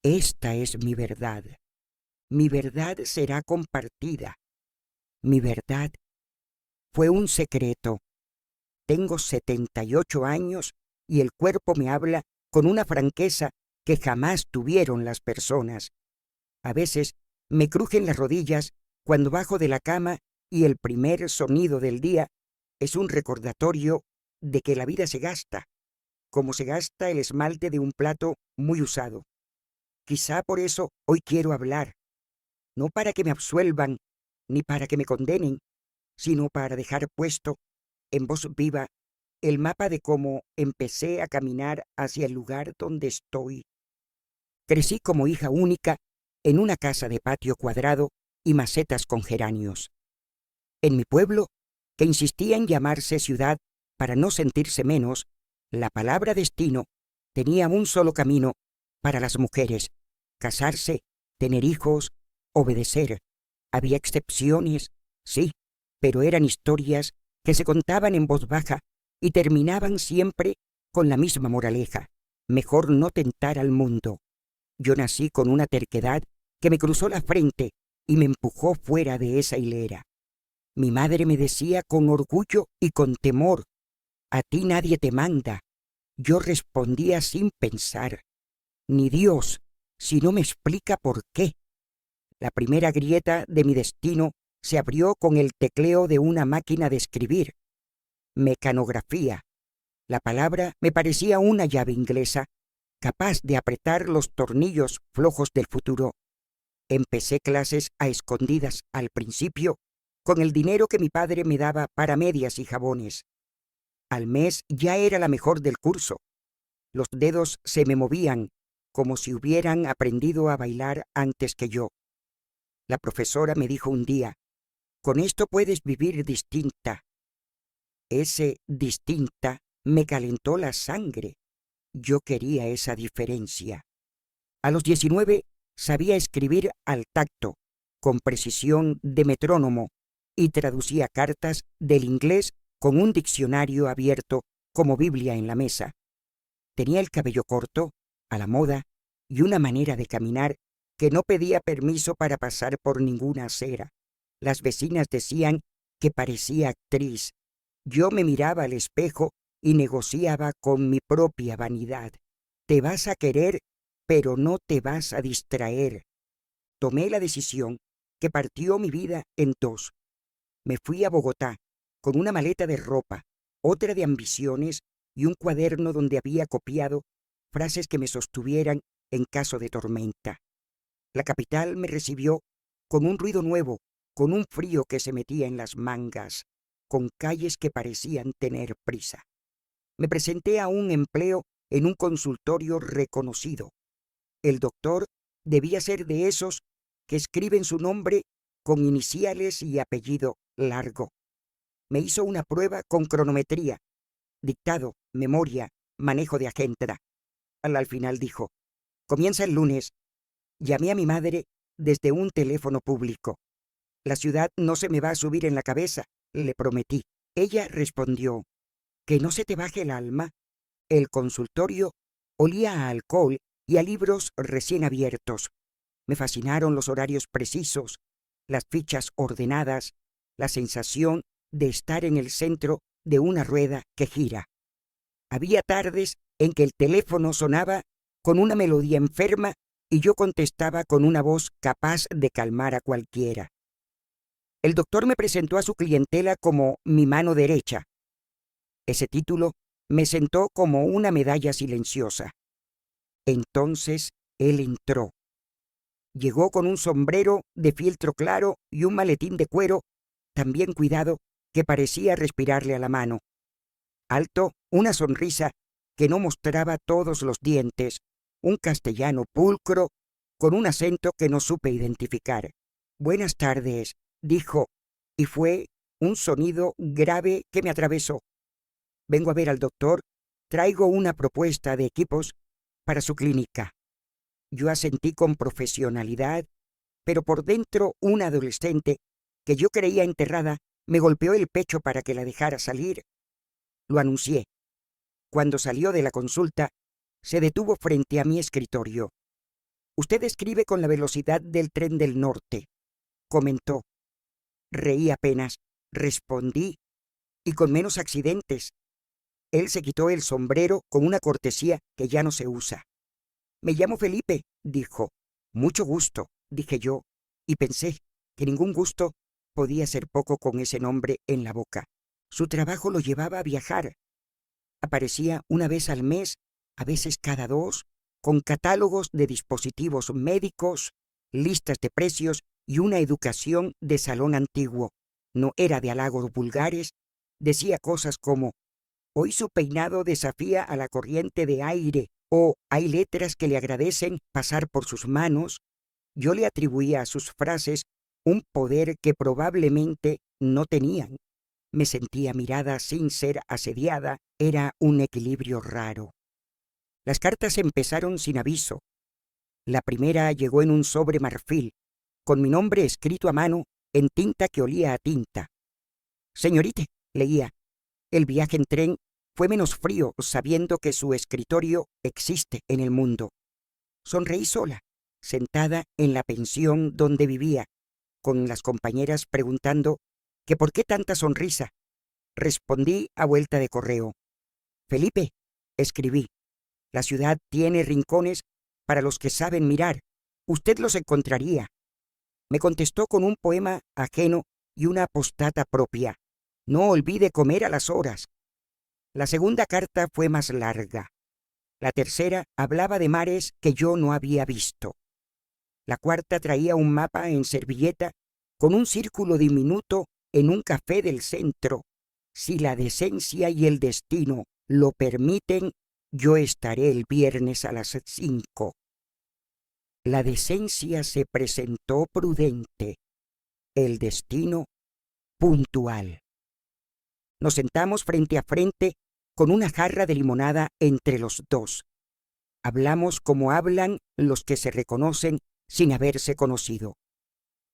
Esta es mi verdad. Mi verdad será compartida. Mi verdad fue un secreto. Tengo 78 años y el cuerpo me habla con una franqueza que jamás tuvieron las personas. A veces me crujen las rodillas cuando bajo de la cama y el primer sonido del día es un recordatorio de que la vida se gasta, como se gasta el esmalte de un plato muy usado. Quizá por eso hoy quiero hablar, no para que me absuelvan ni para que me condenen, sino para dejar puesto en voz viva el mapa de cómo empecé a caminar hacia el lugar donde estoy. Crecí como hija única en una casa de patio cuadrado y macetas con geranios. En mi pueblo, que insistía en llamarse ciudad para no sentirse menos, la palabra destino tenía un solo camino para las mujeres: casarse, tener hijos, obedecer. Había excepciones, sí, pero eran historias que se contaban en voz baja y terminaban siempre con la misma moraleja: mejor no tentar al mundo. Yo nací con una terquedad que me cruzó la frente y me empujó fuera de esa hilera. Mi madre me decía con orgullo y con temor: a ti nadie te manda. Yo respondía sin pensar: ni Dios, si no me explica por qué. La primera grieta de mi destino se abrió con el tecleo de una máquina de escribir. Mecanografía. La palabra me parecía una llave inglesa, capaz de apretar los tornillos flojos del futuro. Empecé clases a escondidas al principio, con el dinero que mi padre me daba para medias y jabones. Al mes ya era la mejor del curso. Los dedos se me movían como si hubieran aprendido a bailar antes que yo. La profesora me dijo un día: con esto puedes vivir distinta. Ese distinta me calentó la sangre. Yo quería esa diferencia. A los 19 sabía escribir al tacto, con precisión de metrónomo, y traducía cartas del inglés con un diccionario abierto como Biblia en la mesa. Tenía el cabello corto, a la moda, y una manera de caminar que no pedía permiso para pasar por ninguna acera. Las vecinas decían que parecía actriz. Yo me miraba al espejo y negociaba con mi propia vanidad. Te vas a querer, pero no te vas a distraer. Tomé la decisión que partió mi vida en dos. Me fui a Bogotá con una maleta de ropa, otra de ambiciones y un cuaderno donde había copiado frases que me sostuvieran en caso de tormenta. La capital me recibió con un ruido nuevo, con un frío que se metía en las mangas, con calles que parecían tener prisa. Me presenté a un empleo en un consultorio reconocido. El doctor debía ser de esos que escriben su nombre con iniciales y apellido largo. Me hizo una prueba con cronometría, dictado, memoria, manejo de agenda. Al final dijo: comienza el lunes. Llamé a mi madre desde un teléfono público. La ciudad no se me va a subir en la cabeza, le prometí. Ella respondió: que no se te baje el alma. El consultorio olía a alcohol y a libros recién abiertos. Me fascinaron los horarios precisos, las fichas ordenadas, la sensación de estar en el centro de una rueda que gira. Había tardes en que el teléfono sonaba con una melodía enferma y yo contestaba con una voz capaz de calmar a cualquiera. El doctor me presentó a su clientela como mi mano derecha. Ese título me sentó como una medalla silenciosa. Entonces él entró. Llegó con un sombrero de fieltro claro y un maletín de cuero tan bien cuidado que parecía respirarle a la mano. Alto, una sonrisa que no mostraba todos los dientes, un castellano pulcro con un acento que no supe identificar. Buenas tardes, dijo, y fue un sonido grave que me atravesó. Vengo a ver al doctor, traigo una propuesta de equipos para su clínica. Yo asentí con profesionalidad, pero por dentro una adolescente que yo creía enterrada me golpeó el pecho para que la dejara salir. Lo anuncié. Cuando salió de la consulta, se detuvo frente a mi escritorio. Usted escribe con la velocidad del tren del norte, comentó. Reí apenas, respondí, y con menos accidentes. Él se quitó el sombrero con una cortesía que ya no se usa. Me llamo Felipe, dijo. Mucho gusto, dije yo, y pensé que ningún gusto podía ser poco con ese nombre en la boca. Su trabajo lo llevaba a viajar. Aparecía una vez al mes, a veces cada dos, con catálogos de dispositivos médicos, listas de precios y una educación de salón antiguo. No era de halagos vulgares, decía cosas como: hoy su peinado desafía a la corriente de aire, o hay letras que le agradecen pasar por sus manos. Yo le atribuía a sus frases un poder que probablemente no tenían. Me sentía mirada sin ser asediada, era un equilibrio raro. Las cartas empezaron sin aviso. La primera llegó en un sobre marfil, con mi nombre escrito a mano en tinta que olía a tinta. Señorita, leía, el viaje en tren fue menos frío sabiendo que su escritorio existe en el mundo. Sonreí sola, sentada en la pensión donde vivía, con las compañeras preguntando que por qué tanta sonrisa. Respondí a vuelta de correo. Felipe, escribí, la ciudad tiene rincones para los que saben mirar. Usted los encontraría. Me contestó con un poema ajeno y una postdata propia. No olvide comer a las horas. La segunda carta fue más larga. La tercera hablaba de mares que yo no había visto. La cuarta traía un mapa en servilleta con un círculo diminuto en un café del centro. Si la decencia y el destino lo permiten, yo estaré el viernes a las 5. La decencia se presentó prudente, el destino puntual. Nos sentamos frente a frente con una jarra de limonada entre los dos. Hablamos como hablan los que se reconocen sin haberse conocido.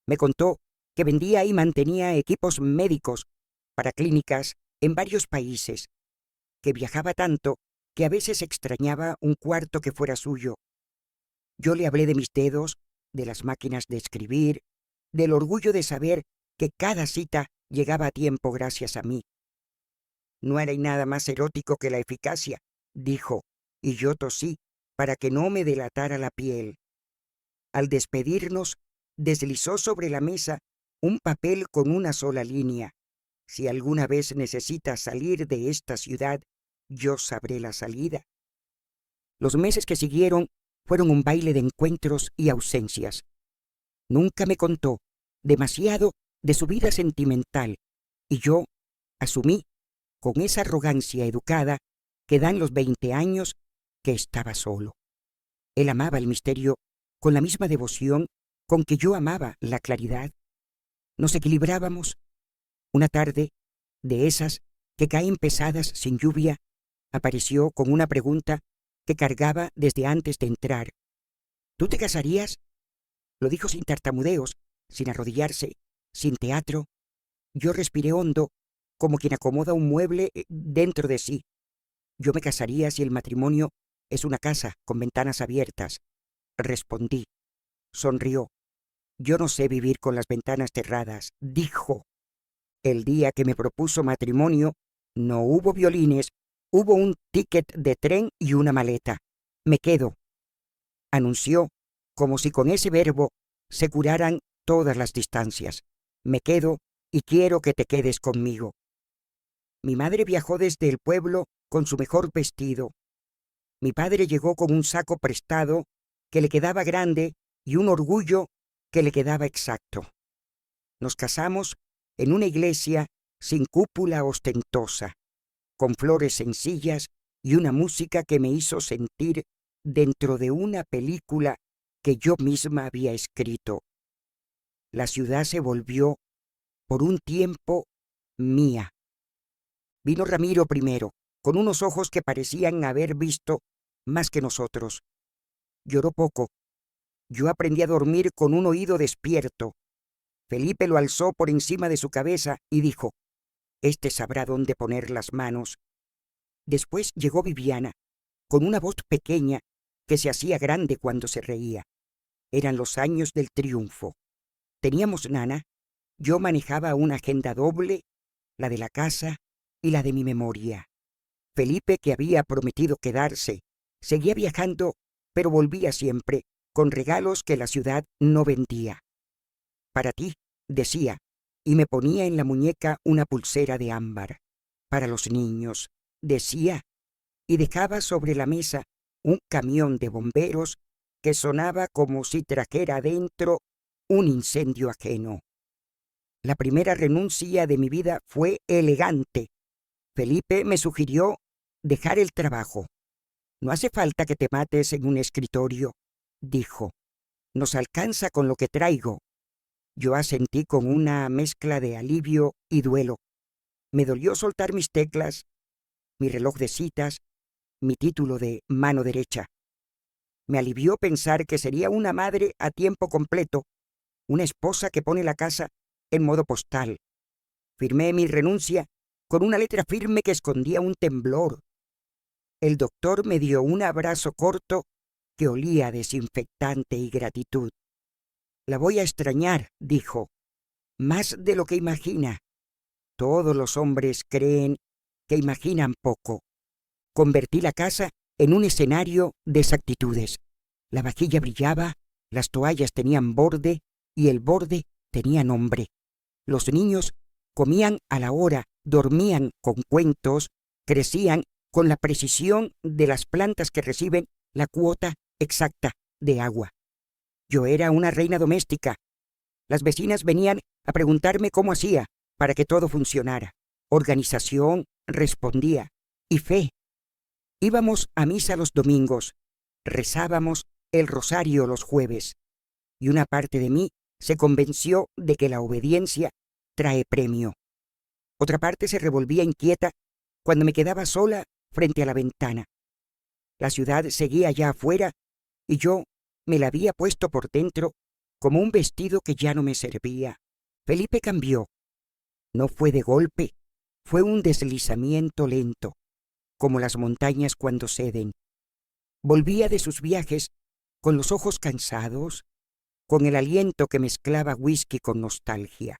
Me contó que vendía y mantenía equipos médicos para clínicas en varios países, que viajaba tanto que a veces extrañaba un cuarto que fuera suyo. Yo le hablé de mis dedos, de las máquinas de escribir, del orgullo de saber que cada cita llegaba a tiempo gracias a mí. No era nada más erótico que la eficacia, dijo, y yo tosí para que no me delatara la piel. Al despedirnos, deslizó sobre la mesa un papel con una sola línea. Si alguna vez necesitas salir de esta ciudad, yo sabré la salida. Los meses que siguieron fueron un baile de encuentros y ausencias. Nunca me contó demasiado de su vida sentimental, y yo asumí, con esa arrogancia educada que dan los 20 años, que estaba solo. Él amaba el misterio con la misma devoción con que yo amaba la claridad. Nos equilibrábamos. Una tarde, de esas que caen pesadas sin lluvia, apareció con una pregunta que cargaba desde antes de entrar. ¿Tú te casarías? Lo dijo sin tartamudeos, sin arrodillarse, sin teatro. Yo respiré hondo, como quien acomoda un mueble dentro de sí. Yo me casaría si el matrimonio es una casa con ventanas abiertas. Respondí. Sonrió. Yo no sé vivir con las ventanas cerradas, dijo. El día que me propuso matrimonio, no hubo violines, hubo un ticket de tren y una maleta. Me quedo, anunció, como si con ese verbo se curaran todas las distancias. Me quedo y quiero que te quedes conmigo. Mi madre viajó desde el pueblo con su mejor vestido. Mi padre llegó con un saco prestado que le quedaba grande y un orgullo que le quedaba exacto. Nos casamos en una iglesia sin cúpula ostentosa, con flores sencillas y una música que me hizo sentir dentro de una película que yo misma había escrito. La ciudad se volvió, por un tiempo, mía. Vino Ramiro primero, con unos ojos que parecían haber visto más que nosotros. Lloró poco. Yo aprendí a dormir con un oído despierto. Felipe lo alzó por encima de su cabeza y dijo: «Este sabrá dónde poner las manos». Después llegó Viviana, con una voz pequeña que se hacía grande cuando se reía. Eran los años del triunfo. Teníamos nana, yo manejaba una agenda doble, la de la casa y la de mi memoria. Felipe, que había prometido quedarse, seguía viajando, pero volvía siempre, con regalos que la ciudad no vendía. Para ti, decía, y me ponía en la muñeca una pulsera de ámbar. Para los niños, decía, y dejaba sobre la mesa un camión de bomberos que sonaba como si trajera adentro un incendio ajeno. La primera renuncia de mi vida fue elegante. Felipe me sugirió dejar el trabajo. No hace falta que te mates en un escritorio, dijo. Nos alcanza con lo que traigo. Yo asentí con una mezcla de alivio y duelo. Me dolió soltar mis teclas, mi reloj de citas, mi título de mano derecha. Me alivió pensar que sería una madre a tiempo completo, una esposa que pone la casa en modo postal. Firmé mi renuncia con una letra firme que escondía un temblor. El doctor me dio un abrazo corto que olía a desinfectante y gratitud. La voy a extrañar, dijo, más de lo que imagina. Todos los hombres creen que imaginan poco. Convertí la casa en un escenario de exactitudes. La vajilla brillaba, las toallas tenían borde y el borde tenía nombre. Los niños comían a la hora, dormían con cuentos, crecían con la precisión de las plantas que reciben la cuota exacta de agua. Yo era una reina doméstica. Las vecinas venían a preguntarme cómo hacía para que todo funcionara. Organización, respondía, y fe. Íbamos a misa los domingos, rezábamos el rosario los jueves, y una parte de mí se convenció de que la obediencia trae premio. Otra parte se revolvía inquieta cuando me quedaba sola frente a la ventana. La ciudad seguía allá afuera y yo me la había puesto por dentro como un vestido que ya no me servía. Felipe cambió. No fue de golpe, fue un deslizamiento lento, como las montañas cuando ceden. Volvía de sus viajes con los ojos cansados, con el aliento que mezclaba whisky con nostalgia.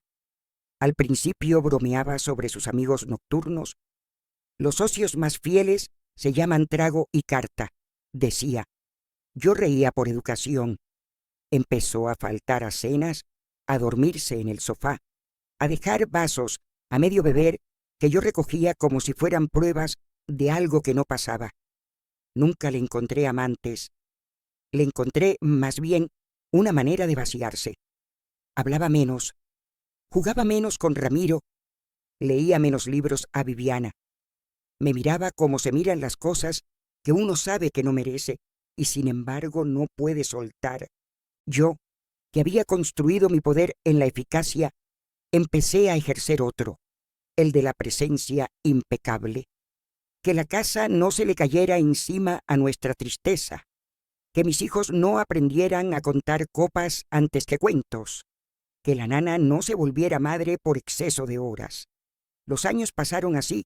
Al principio bromeaba sobre sus amigos nocturnos. Los socios más fieles se llaman trago y carta, decía. Yo reía por educación. Empezó a faltar a cenas, a dormirse en el sofá, a dejar vasos a medio beber que yo recogía como si fueran pruebas de algo que no pasaba. Nunca le encontré amantes. Le encontré, más bien, una manera de vaciarse. Hablaba menos, jugaba menos con Ramiro, leía menos libros a Viviana. Me miraba como se miran las cosas que uno sabe que no merece y sin embargo no puede soltar. Yo, que había construido mi poder en la eficacia, empecé a ejercer otro, el de la presencia impecable. Que la casa no se le cayera encima a nuestra tristeza, que mis hijos no aprendieran a contar copas antes que cuentos, que la nana no se volviera madre por exceso de horas. Los años pasaron así,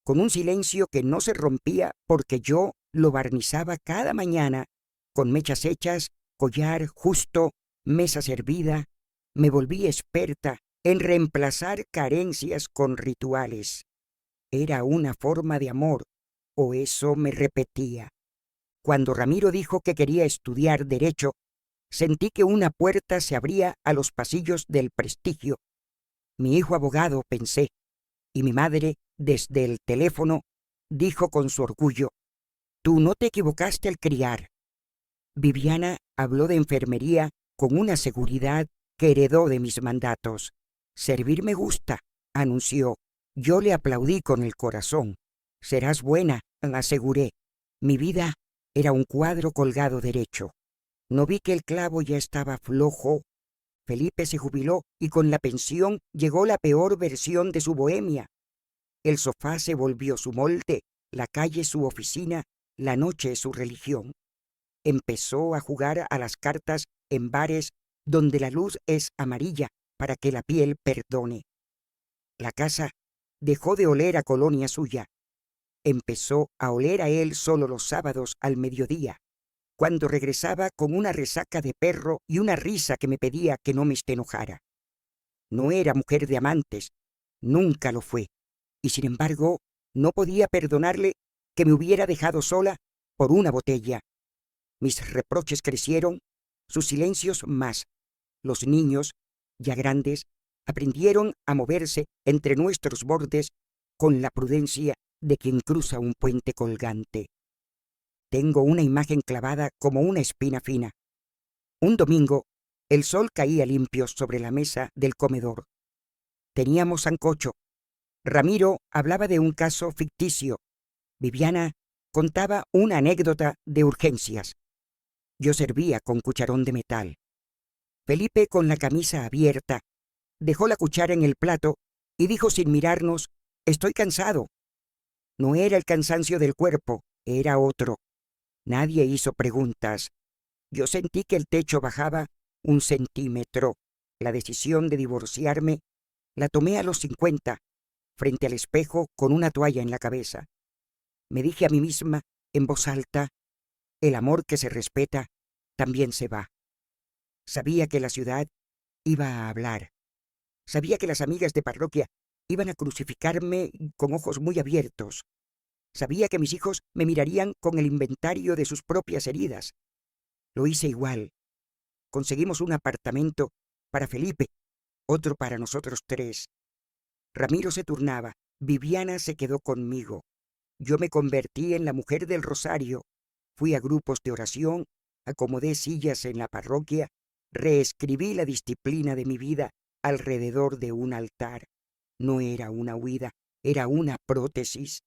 con un silencio que no se rompía porque yo lo barnizaba cada mañana, con mechas hechas, collar justo, mesa servida. Me volví experta en reemplazar carencias con rituales. Era una forma de amor, o eso me repetía. Cuando Ramiro dijo que quería estudiar Derecho, sentí que una puerta se abría a los pasillos del prestigio. Mi hijo abogado, pensé, y mi madre, desde el teléfono, dijo con su orgullo, «Tú no te equivocaste al criar». Viviana habló de enfermería con una seguridad que heredó de mis mandatos. «Servir me gusta», anunció. Yo le aplaudí con el corazón. «Serás buena», aseguré. Mi vida era un cuadro colgado derecho. No vi que el clavo ya estaba flojo. Felipe se jubiló y con la pensión llegó la peor versión de su bohemia. El sofá se volvió su molde, la calle su oficina, la noche su religión. Empezó a jugar a las cartas en bares donde la luz es amarilla para que la piel perdone. La casa dejó de oler a colonia suya. Empezó a oler a él solo los sábados al mediodía. cuando regresaba con una resaca de perro y una risa que me pedía que no me enojara. No era mujer de amantes, nunca lo fue, y sin embargo no podía perdonarle que me hubiera dejado sola por una botella. Mis reproches crecieron, sus silencios más. Los niños, ya grandes, aprendieron a moverse entre nuestros bordes con la prudencia de quien cruza un puente colgante. Tengo una imagen clavada como una espina fina. Un domingo, el sol caía limpio sobre la mesa del comedor. Teníamos sancocho. Ramiro hablaba de un caso ficticio. Viviana contaba una anécdota de urgencias. Yo servía con cucharón de metal. Felipe, con la camisa abierta, dejó la cuchara en el plato y dijo sin mirarnos: «Estoy cansado». No era el cansancio del cuerpo, era otro. Nadie hizo preguntas. Yo sentí que el techo bajaba 1 centímetro. La decisión de divorciarme la tomé a los 50, frente al espejo con una toalla en la cabeza. Me dije a mí misma, en voz alta: el amor que se respeta también se va. Sabía que la ciudad iba a hablar. Sabía que las amigas de parroquia iban a crucificarme con ojos muy abiertos. Sabía que mis hijos me mirarían con el inventario de sus propias heridas. Lo hice igual. Conseguimos un apartamento para Felipe, otro para nosotros 3. Ramiro se turnaba, Viviana se quedó conmigo. Yo me convertí en la mujer del rosario. Fui a grupos de oración, acomodé sillas en la parroquia, reescribí la disciplina de mi vida alrededor de un altar. No era una huida, era una prótesis.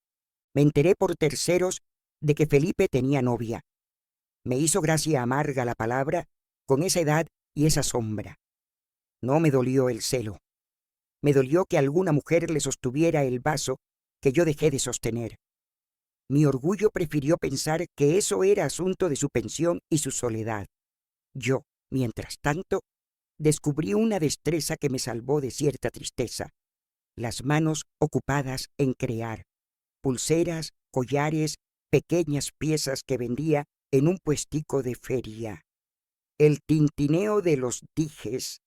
Me enteré por terceros de que Felipe tenía novia. Me hizo gracia amarga la palabra con esa edad y esa sombra. No me dolió el celo. Me dolió que alguna mujer le sostuviera el vaso que yo dejé de sostener. Mi orgullo prefirió pensar que eso era asunto de su pensión y su soledad. Yo, mientras tanto, descubrí una destreza que me salvó de cierta tristeza. Las manos ocupadas en crear. Pulseras, collares, pequeñas piezas que vendía en un puestico de feria. El tintineo de los dijes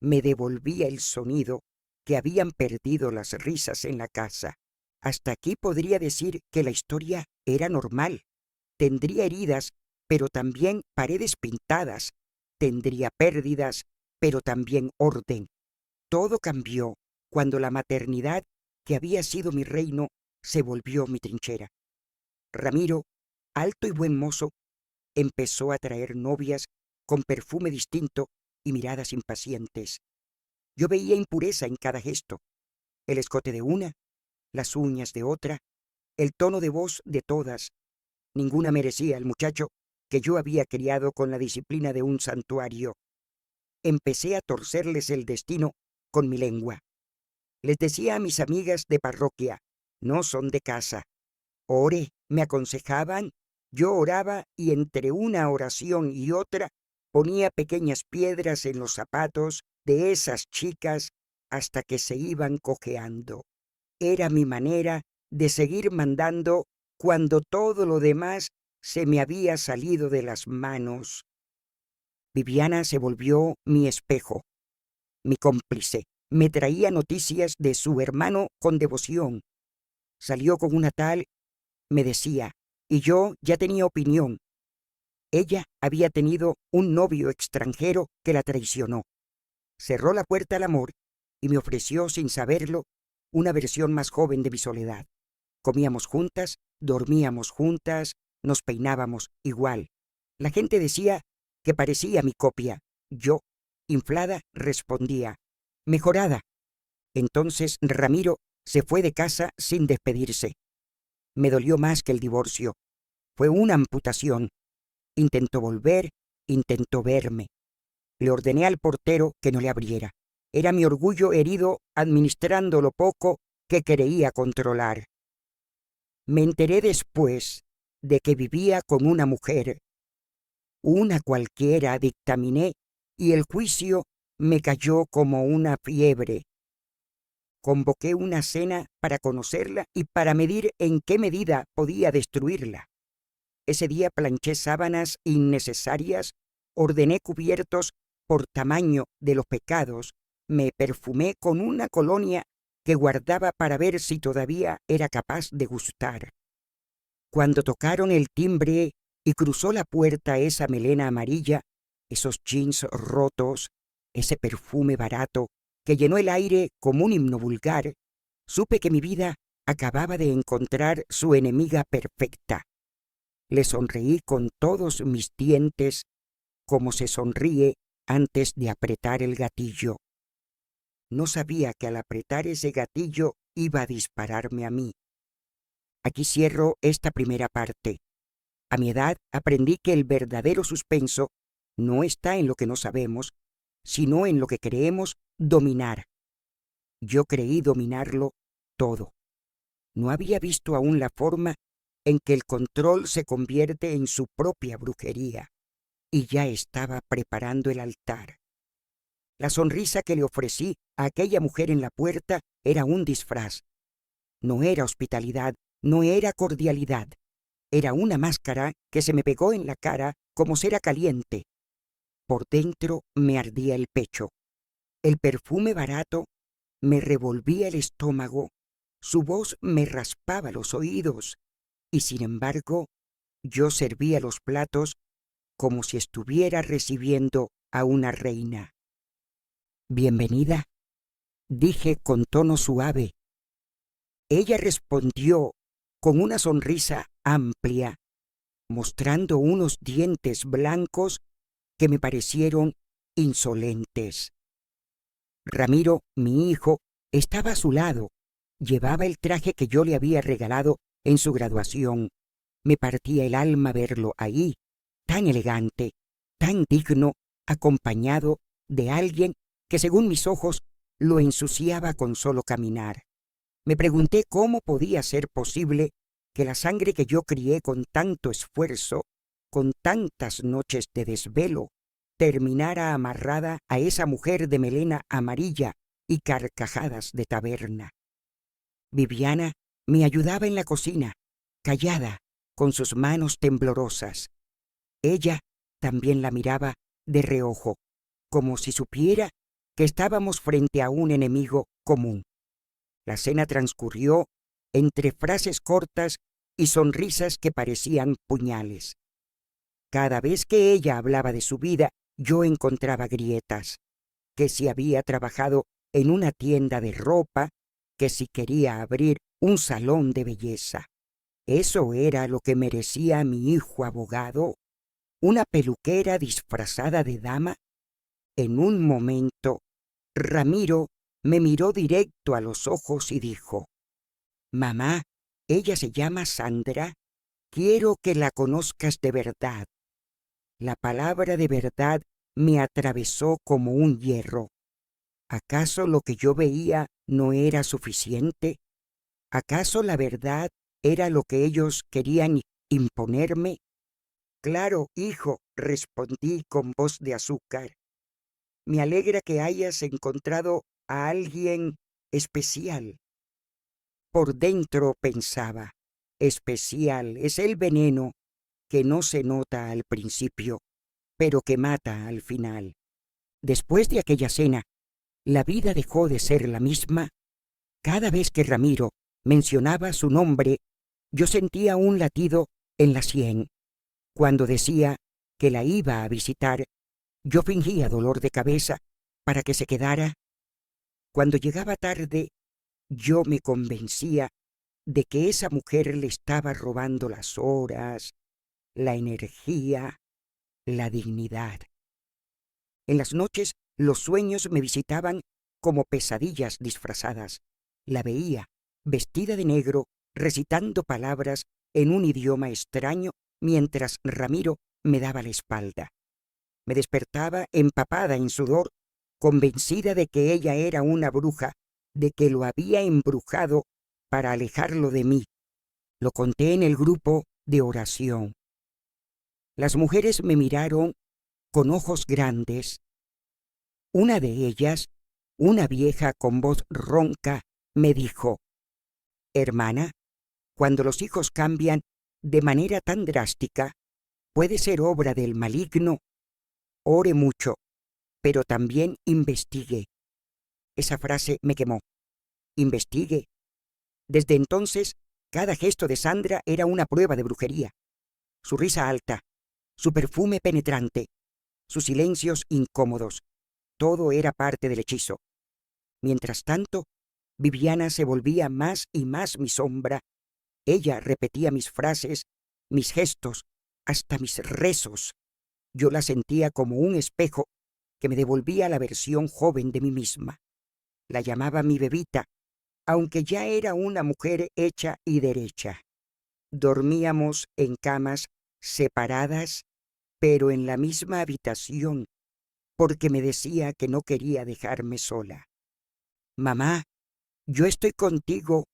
me devolvía el sonido que habían perdido las risas en la casa. Hasta aquí podría decir que la historia era normal. Tendría heridas, pero también paredes pintadas. Tendría pérdidas, pero también orden. Todo cambió cuando la maternidad, que había sido mi reino, se volvió mi trinchera. Ramiro, alto y buen mozo, empezó a traer novias con perfume distinto y miradas impacientes. Yo veía impureza en cada gesto, el escote de una, las uñas de otra, el tono de voz de todas. Ninguna merecía al muchacho que yo había criado con la disciplina de un santuario. Empecé a torcerles el destino con mi lengua. Les decía a mis amigas de parroquia: no son de casa. Ore, me aconsejaban. Yo oraba y entre una oración y otra ponía pequeñas piedras en los zapatos de esas chicas hasta que se iban cojeando. Era mi manera de seguir mandando cuando todo lo demás se me había salido de las manos. Viviana se volvió mi espejo, mi cómplice. Me traía noticias de su hermano con devoción. Salió con una tal, me decía, y yo ya tenía opinión. Ella había tenido un novio extranjero que la traicionó. Cerró la puerta al amor y me ofreció, sin saberlo, una versión más joven de mi soledad. Comíamos juntas, dormíamos juntas, nos peinábamos igual. La gente decía que parecía mi copia. Yo, inflada, respondía: mejorada. Entonces Ramiro se fue de casa sin despedirse. Me dolió más que el divorcio. Fue una amputación. Intentó volver, intentó verme. Le ordené al portero que no le abriera. Era mi orgullo herido administrando lo poco que creía controlar. Me enteré después de que vivía con una mujer. Una cualquiera, dictaminé, y el juicio me cayó como una fiebre. Convoqué una cena para conocerla y para medir en qué medida podía destruirla. ese día planché sábanas innecesarias, ordené cubiertos por tamaño de los pecados, me perfumé con una colonia que guardaba para ver si todavía era capaz de gustar. Cuando tocaron el timbre y cruzó la puerta esa melena amarilla, esos jeans rotos, ese perfume barato que llenó el aire como un himno vulgar, supe que mi vida acababa de encontrar su enemiga perfecta. Le sonreí con todos mis dientes, como se sonríe antes de apretar el gatillo. No sabía que al apretar ese gatillo iba a dispararme a mí. Aquí cierro esta primera parte. A mi edad aprendí que el verdadero suspenso no está en lo que no sabemos, sino en lo que creemos dominar. Yo creí dominarlo todo. No había visto aún la forma en que el control se convierte en su propia brujería, y ya estaba preparando el altar. La sonrisa que le ofrecí a aquella mujer en la puerta era un disfraz. No era hospitalidad, no era cordialidad. Era una máscara que se me pegó en la cara como cera caliente. Por dentro me ardía el pecho. El perfume barato me revolvía el estómago, su voz me raspaba los oídos, y sin embargo yo servía los platos como si estuviera recibiendo a una reina. «Bienvenida», dije con tono suave. Ella respondió con una sonrisa amplia, mostrando unos dientes blancos que me parecieron insolentes. Ramiro, mi hijo, estaba a su lado. Llevaba el traje que yo le había regalado en su graduación. Me partía el alma verlo ahí, tan elegante, tan digno, acompañado de alguien que según mis ojos lo ensuciaba con solo caminar. Me pregunté cómo podía ser posible que la sangre que yo crié con tanto esfuerzo, con tantas noches de desvelo, terminara amarrada a esa mujer de melena amarilla y carcajadas de taberna. Viviana me ayudaba en la cocina, callada, con sus manos temblorosas. Ella también la miraba de reojo, como si supiera que estábamos frente a un enemigo común. La cena transcurrió entre frases cortas y sonrisas que parecían puñales. Cada vez que ella hablaba de su vida, yo encontraba grietas, que si había trabajado en una tienda de ropa, que si quería abrir un salón de belleza. Eso era lo que merecía mi hijo abogado, una peluquera disfrazada de dama. En un momento, Ramiro me miró directo a los ojos y dijo: «Mamá, ella se llama Sandra. Quiero que la conozcas de verdad». La palabra de verdad me atravesó como un hierro. ¿Acaso lo que yo veía no era suficiente? ¿Acaso la verdad era lo que ellos querían imponerme? «Claro, hijo», respondí con voz de azúcar. «Me alegra que hayas encontrado a alguien especial». Por dentro pensaba: especial es el veneno que no se nota al principio, pero que mata al final. Después de aquella cena, la vida dejó de ser la misma. Cada vez que Ramiro mencionaba su nombre, yo sentía un latido en la sien. Cuando decía que la iba a visitar, yo fingía dolor de cabeza para que se quedara. Cuando llegaba tarde, yo me convencía de que esa mujer le estaba robando las horas, la energía, la dignidad. En las noches los sueños me visitaban como pesadillas disfrazadas. La veía, vestida de negro, recitando palabras en un idioma extraño mientras Ramiro me daba la espalda. Me despertaba empapada en sudor, convencida de que ella era una bruja, de que lo había embrujado para alejarlo de mí. Lo conté en el grupo de oración. Las mujeres me miraron con ojos grandes. Una de ellas, una vieja con voz ronca, me dijo: «Hermana, cuando los hijos cambian, de manera tan drástica puede ser obra del maligno, ore mucho, pero también investigue. Esa frase me quemó. Investigue. Desde entonces, cada gesto de Sandra era una prueba de brujería. Su risa alta, su perfume penetrante, sus silencios incómodos, todo era parte del hechizo. Mientras tanto, Viviana se volvía más y más mi sombra. Ella repetía mis frases, mis gestos, hasta mis rezos. Yo la sentía como un espejo que me devolvía la versión joven de mí misma. La llamaba mi bebita, aunque ya era una mujer hecha y derecha. Dormíamos en camas separadas, pero en la misma habitación, porque me decía que no quería dejarme sola. Mamá, yo estoy contigo,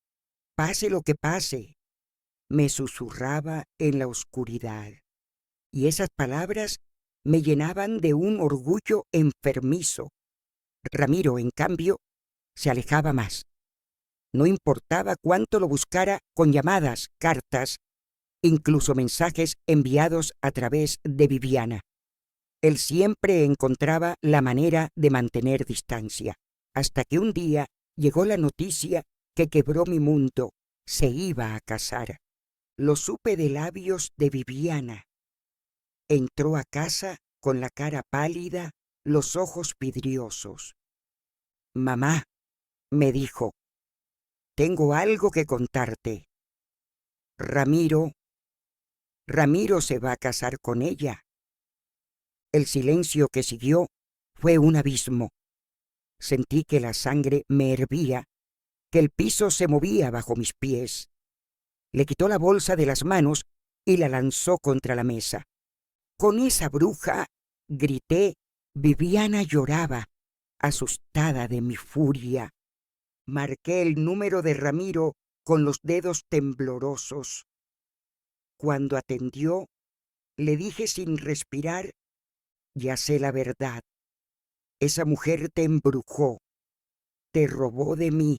pase lo que pase, me susurraba en la oscuridad. Y esas palabras me llenaban de un orgullo enfermizo. Ramiro, en cambio, se alejaba más. No importaba cuánto lo buscara con llamadas, cartas, incluso mensajes enviados a través de Viviana. Él siempre encontraba la manera de mantener distancia, hasta que un día llegó la noticia que quebró mi mundo. Se iba a casar. Lo supe de labios de Viviana. Entró a casa con la cara pálida, los ojos vidriosos. Mamá, me dijo, tengo algo que contarte. Ramiro se va a casar con ella. El silencio que siguió fue un abismo. Sentí que la sangre me hervía, que el piso se movía bajo mis pies. Le quitó la bolsa de las manos y la lanzó contra la mesa. Con esa bruja, grité. Viviana lloraba, asustada de mi furia. Marqué el número de Ramiro con los dedos temblorosos. Cuando atendió, le dije sin respirar, ya sé la verdad. Esa mujer te embrujó, te robó de mí.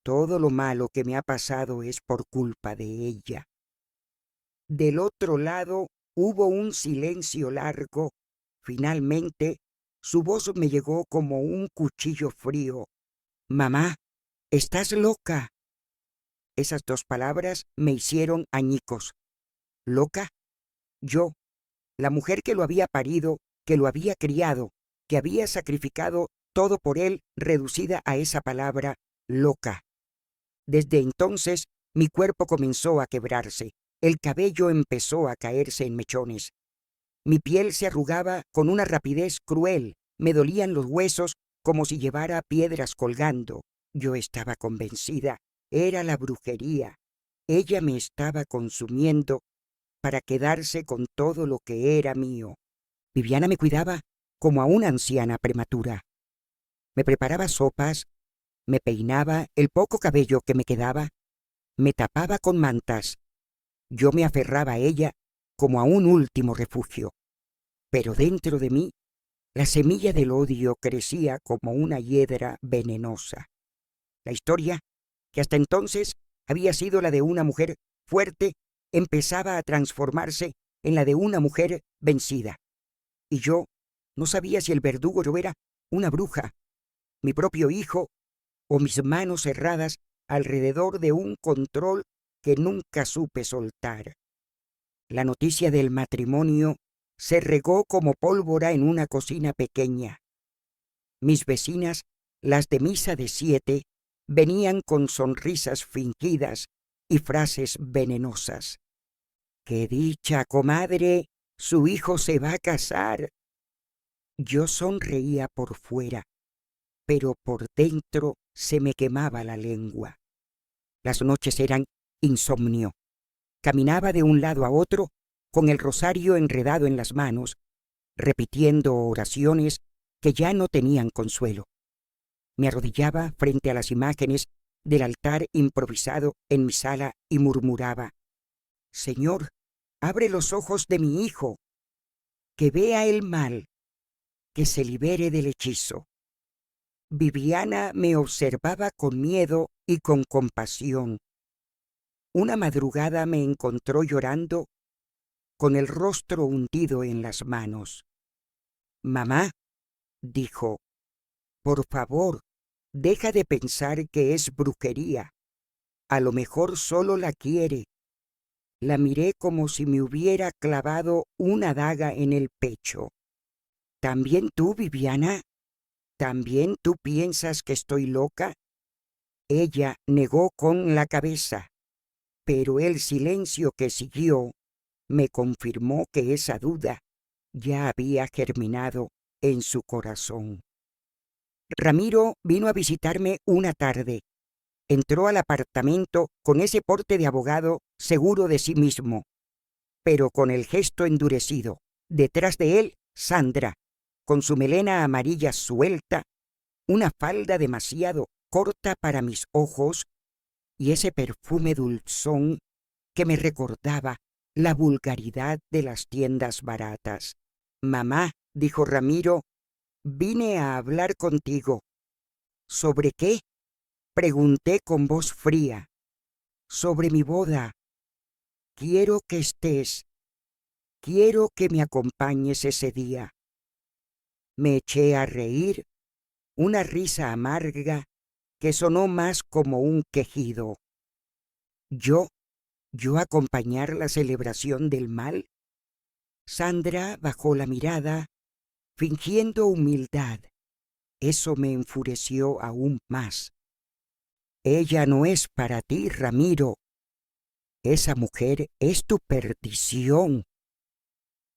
Todo lo malo que me ha pasado es por culpa de ella. Del otro lado hubo un silencio largo. Finalmente, su voz me llegó como un cuchillo frío. Mamá, estás loca. Esas dos palabras me hicieron añicos. ¿Loca? Yo, la mujer que lo había parido, que lo había criado, que había sacrificado todo por él, reducida a esa palabra, loca. Desde entonces, mi cuerpo comenzó a quebrarse. El cabello empezó a caerse en mechones. Mi piel se arrugaba con una rapidez cruel. Me dolían los huesos como si llevara piedras colgando. Yo estaba convencida. Era la brujería. Ella me estaba consumiendo para quedarse con todo lo que era mío. Viviana me cuidaba como a una anciana prematura. Me preparaba sopas, me peinaba el poco cabello que me quedaba, me tapaba con mantas. Yo me aferraba a ella como a un último refugio. Pero dentro de mí, la semilla del odio crecía como una hiedra venenosa. La historia, que hasta entonces había sido la de una mujer fuerte, empezaba a transformarse en la de una mujer vencida. Y yo no sabía si el verdugo yo era una bruja, mi propio hijo o mis manos cerradas alrededor de un control que nunca supe soltar. La noticia del matrimonio se regó como pólvora en una cocina pequeña. Mis vecinas, las de misa de 7, venían con sonrisas fingidas y frases venenosas. ¡Qué dicha, comadre! Su hijo se va a casar. Yo sonreía por fuera, pero por dentro se me quemaba la lengua. Las noches eran insomnio. Caminaba de un lado a otro con el rosario enredado en las manos, repitiendo oraciones que ya no tenían consuelo. Me arrodillaba frente a las imágenes del altar improvisado en mi sala y murmuraba: Señor, abre los ojos de mi hijo, que vea el mal, que se libere del hechizo. Viviana me observaba con miedo y con compasión. Una madrugada me encontró llorando con el rostro hundido en las manos. «Mamá», dijo, «por favor, deja de pensar que es brujería. A lo mejor solo la quiere». La miré como si me hubiera clavado una daga en el pecho. «¿También tú, Viviana? ¿También tú piensas que estoy loca?» Ella negó con la cabeza, pero el silencio que siguió me confirmó que esa duda ya había germinado en su corazón. Ramiro vino a visitarme una tarde. Entró al apartamento con ese porte de abogado seguro de sí mismo, pero con el gesto endurecido. Detrás de él, Sandra, con su melena amarilla suelta, una falda demasiado corta para mis ojos y ese perfume dulzón que me recordaba la vulgaridad de las tiendas baratas. «Mamá», dijo Ramiro, «vine a hablar contigo». «¿Sobre qué?», pregunté con voz fría. «Sobre mi boda. Quiero que estés. Quiero que me acompañes ese día». Me eché a reír, una risa amarga que sonó más como un quejido. ¿Yo acompañar la celebración del mal? Sandra bajó la mirada, fingiendo humildad. Eso me enfureció aún más. «Ella no es para ti, Ramiro. Esa mujer es tu perdición».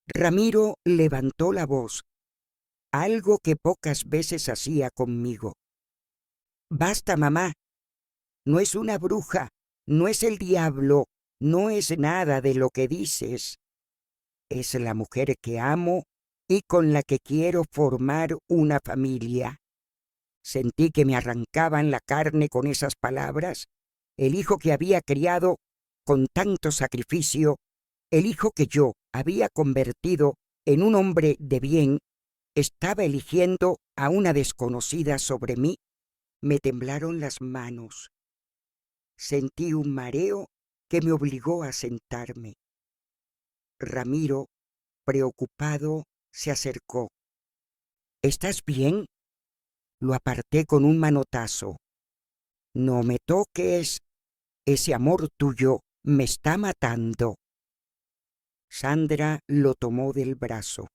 Ramiro levantó la voz, algo que pocas veces hacía conmigo. «Basta, mamá. No es una bruja, no es el diablo, no es nada de lo que dices. Es la mujer que amo y con la que quiero formar una familia». Sentí que me arrancaban la carne con esas palabras. El hijo que había criado con tanto sacrificio, el hijo que yo había convertido en un hombre de bien, estaba eligiendo a una desconocida sobre mí. Me temblaron las manos. Sentí un mareo que me obligó a sentarme. Ramiro, preocupado, se acercó. «¿Estás bien?». Lo aparté con un manotazo. «No me toques. Ese amor tuyo me está matando». Sandra lo tomó del brazo.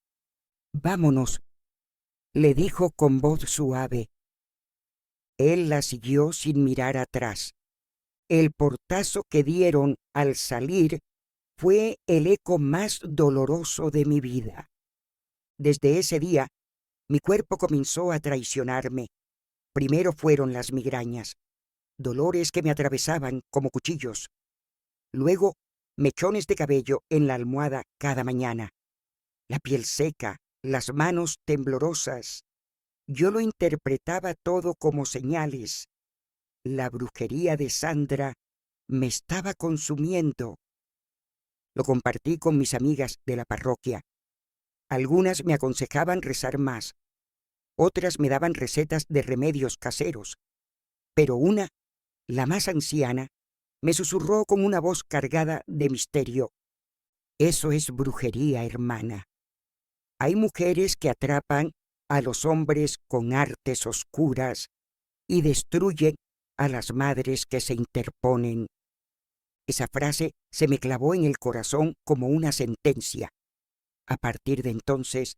«Vámonos», le dijo con voz suave. Él la siguió sin mirar atrás. El portazo que dieron al salir fue el eco más doloroso de mi vida. Desde ese día, mi cuerpo comenzó a traicionarme. Primero fueron las migrañas, dolores que me atravesaban como cuchillos. Luego, mechones de cabello en la almohada cada mañana. La piel seca, las manos temblorosas. Yo lo interpretaba todo como señales. La brujería de Sandra me estaba consumiendo. Lo compartí con mis amigas de la parroquia. Algunas me aconsejaban rezar más. Otras me daban recetas de remedios caseros. Pero una, la más anciana, me susurró con una voz cargada de misterio: «Eso es brujería, hermana. Hay mujeres que atrapan a los hombres con artes oscuras y destruyen a las madres que se interponen». Esa frase se me clavó en el corazón como una sentencia. A partir de entonces,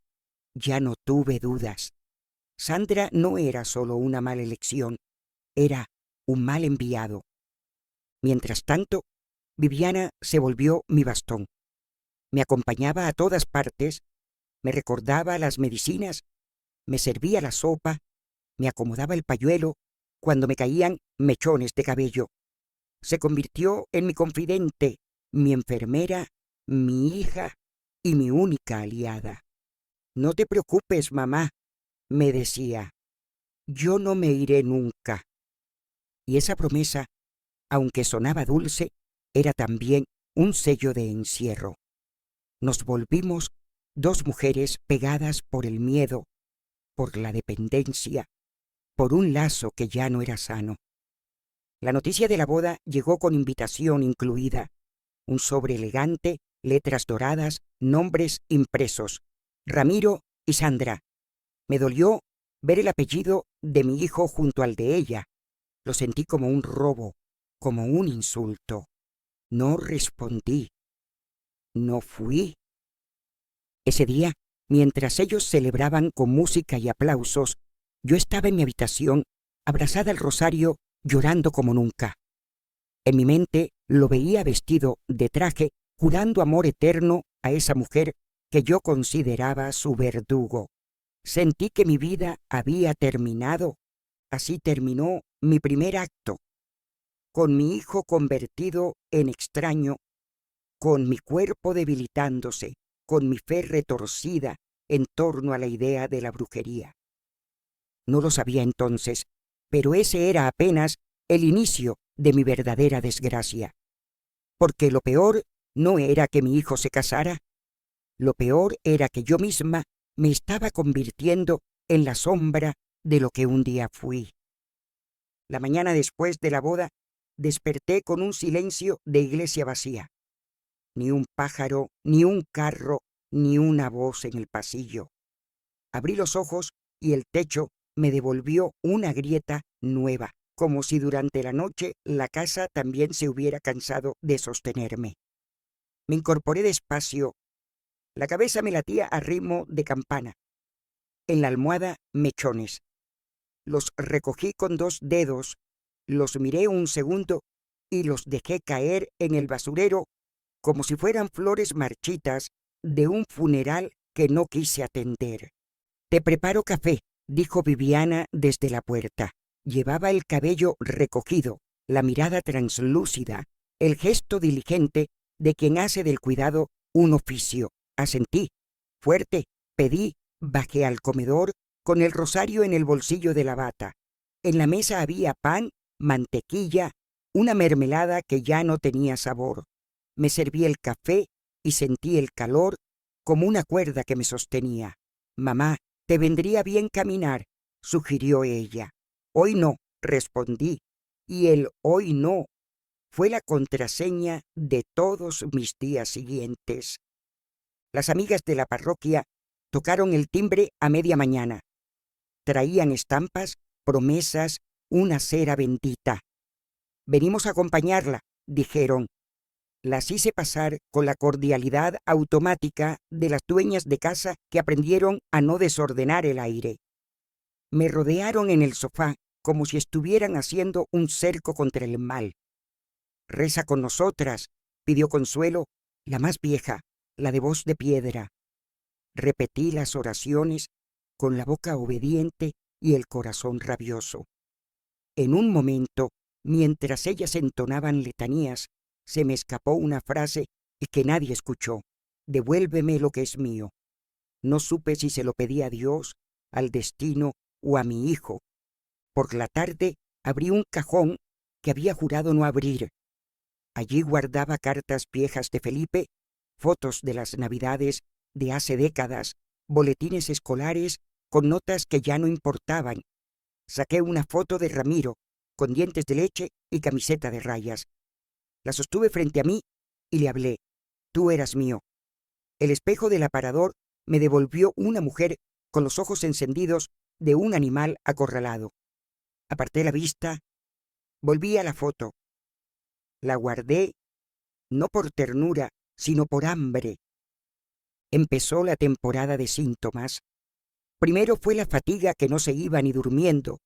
ya no tuve dudas. Sandra no era solo una mala elección, era un mal enviado. Mientras tanto, Viviana se volvió mi bastón. Me acompañaba a todas partes, me recordaba las medicinas, me servía la sopa, me acomodaba el pañuelo cuando me caían mechones de cabello. Se convirtió en mi confidente, mi enfermera, mi hija y mi única aliada. «No te preocupes, mamá», me decía, «yo no me iré nunca». Y esa promesa, aunque sonaba dulce, era también un sello de encierro. Nos volvimos dos mujeres pegadas por el miedo, por la dependencia, por un lazo que ya no era sano. La noticia de la boda llegó con invitación incluida, un sobre elegante, letras doradas, nombres impresos: Ramiro y Sandra. Me dolió ver el apellido de mi hijo junto al de ella. Lo sentí como un robo, como un insulto. No respondí. No fui. Ese día, mientras ellos celebraban con música y aplausos, yo estaba en mi habitación, abrazada al rosario, llorando como nunca. En mi mente lo veía vestido de traje, jurando amor eterno a esa mujer que yo consideraba su verdugo. Sentí que mi vida había terminado. Así terminó mi primer acto, con mi hijo convertido en extraño, con mi cuerpo debilitándose, con mi fe retorcida en torno a la idea de la brujería. No lo sabía entonces, pero ese era apenas el inicio de mi verdadera desgracia. Porque lo peor no era que mi hijo se casara, lo peor era que yo misma me estaba convirtiendo en la sombra de lo que un día fui. La mañana después de la boda, desperté con un silencio de iglesia vacía. Ni un pájaro, ni un carro, ni una voz en el pasillo. Abrí los ojos y el techo me devolvió una grieta nueva, como si durante la noche la casa también se hubiera cansado de sostenerme. Me incorporé despacio. La cabeza me latía a ritmo de campana. En la almohada, mechones. Los recogí con 2 dedos, los miré un segundo y los dejé caer en el basurero como si fueran flores marchitas de un funeral que no quise atender. «Te preparo café», dijo Viviana desde la puerta. Llevaba el cabello recogido, la mirada translúcida, el gesto diligente de quien hace del cuidado un oficio. Asentí. Fuerte, pedí, bajé al comedor con el rosario en el bolsillo de la bata. En la mesa había pan, mantequilla, una mermelada que ya no tenía sabor. Me serví el café y sentí el calor como una cuerda que me sostenía. «Mamá, te vendría bien caminar», sugirió ella. «Hoy no», respondí, y el «hoy no» fue la contraseña de todos mis días siguientes. Las amigas de la parroquia tocaron el timbre a media mañana. Traían estampas, promesas, una cera bendita. «Venimos a acompañarla», dijeron. Las hice pasar con la cordialidad automática de las dueñas de casa que aprendieron a no desordenar el aire. Me rodearon en el sofá como si estuvieran haciendo un cerco contra el mal. «Reza con nosotras», pidió Consuelo, la más vieja, la de voz de piedra. Repetí las oraciones con la boca obediente y el corazón rabioso. En un momento, mientras ellas entonaban letanías, se me escapó una frase y que nadie escuchó: «Devuélveme lo que es mío». No supe si se lo pedí a Dios, al destino o a mi hijo. Por la tarde abrí un cajón que había jurado no abrir. Allí guardaba cartas viejas de Felipe, fotos de las Navidades de hace décadas, boletines escolares con notas que ya no importaban. Saqué una foto de Ramiro, con dientes de leche y camiseta de rayas. La sostuve frente a mí y le hablé. «Tú eras mío». El espejo del aparador me devolvió una mujer con los ojos encendidos de un animal acorralado. Aparté la vista, volví a la foto. La guardé, no por ternura, sino por hambre. Empezó la temporada de síntomas. Primero fue la fatiga que no se iba ni durmiendo.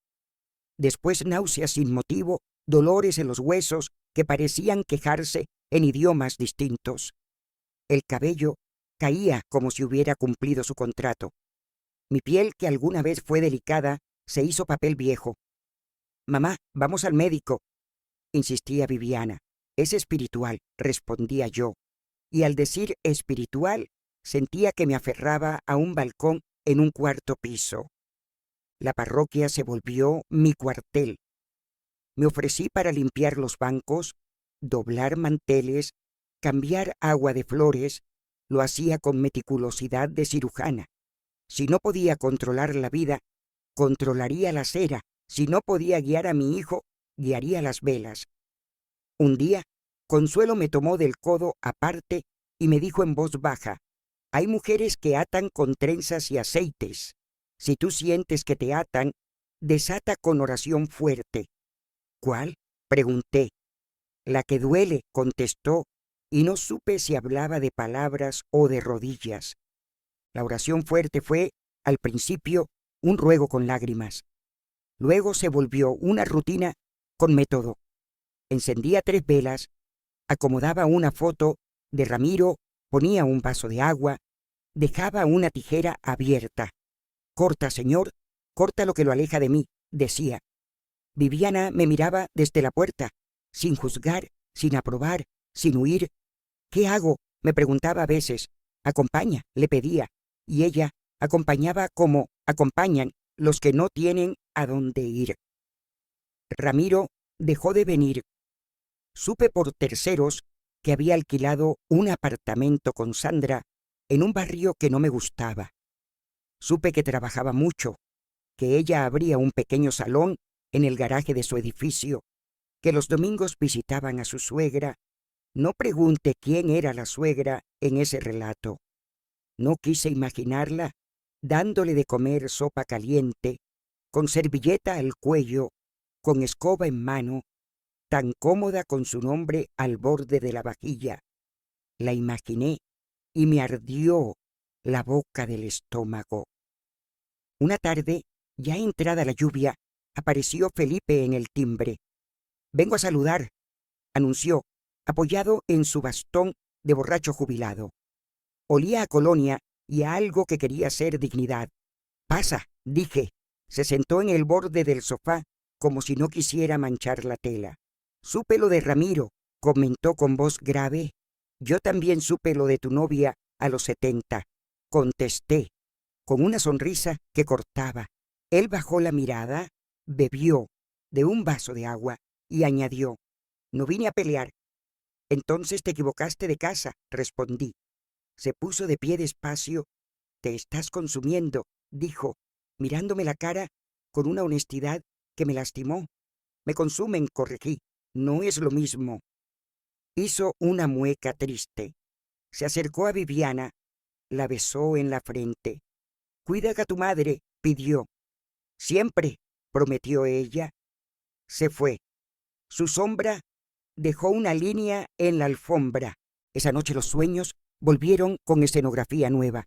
Después náuseas sin motivo, dolores en los huesos que parecían quejarse en idiomas distintos. El cabello caía como si hubiera cumplido su contrato. Mi piel, que alguna vez fue delicada, se hizo papel viejo. «Mamá, vamos al médico», insistía Viviana. «Es espiritual», respondía yo. Y al decir espiritual, sentía que me aferraba a un balcón en un 4º piso. La parroquia se volvió mi cuartel. Me ofrecí para limpiar los bancos, doblar manteles, cambiar agua de flores. Lo hacía con meticulosidad de cirujana. Si no podía controlar la vida, controlaría la cera. Si no podía guiar a mi hijo, guiaría las velas. Un día, Consuelo me tomó del codo aparte y me dijo en voz baja: «Hay mujeres que atan con trenzas y aceites. Si tú sientes que te atan, desata con oración fuerte». «¿Cuál?», pregunté. «La que duele», contestó, y no supe si hablaba de palabras o de rodillas. La oración fuerte fue, al principio, un ruego con lágrimas. Luego se volvió una rutina con método. Encendía 3 velas, acomodaba una foto de Ramiro, ponía un vaso de agua, dejaba una tijera abierta. «Corta, señor, corta lo que lo aleja de mí», decía. Viviana me miraba desde la puerta, sin juzgar, sin aprobar, sin huir. «¿Qué hago?», me preguntaba a veces. «Acompaña», le pedía, y ella acompañaba como acompañan los que no tienen a dónde ir. Ramiro dejó de venir. Supe por terceros que había alquilado un apartamento con Sandra en un barrio que no me gustaba. Supe que trabajaba mucho, que ella abría un pequeño salón en el garaje de su edificio, que los domingos visitaban a su suegra. No pregunte quién era la suegra en ese relato. No quise imaginarla dándole de comer sopa caliente, con servilleta al cuello, con escoba en mano, tan cómoda con su nombre al borde de la vajilla. La imaginé y me ardió la boca del estómago. Una tarde, ya entrada la lluvia, apareció Felipe en el timbre. «Vengo a saludar», anunció, apoyado en su bastón de borracho jubilado. Olía a colonia y a algo que quería ser dignidad. «Pasa», dije. Se sentó en el borde del sofá como si no quisiera manchar la tela. «Supe lo de Ramiro», comentó con voz grave. «Yo también supe lo de tu novia a los 70, contesté, con una sonrisa que cortaba. Él bajó la mirada, bebió de un vaso de agua y añadió: «No vine a pelear». «Entonces te equivocaste de casa», respondí. Se puso de pie despacio. «Te estás consumiendo», dijo, mirándome la cara con una honestidad que me lastimó. «Me consumen», corregí. «No es lo mismo». Hizo una mueca triste. Se acercó a Viviana, la besó en la frente. «Cuida a tu madre», pidió. «Siempre», prometió ella. Se fue. Su sombra dejó una línea en la alfombra. Esa noche los sueños volvieron con escenografía nueva.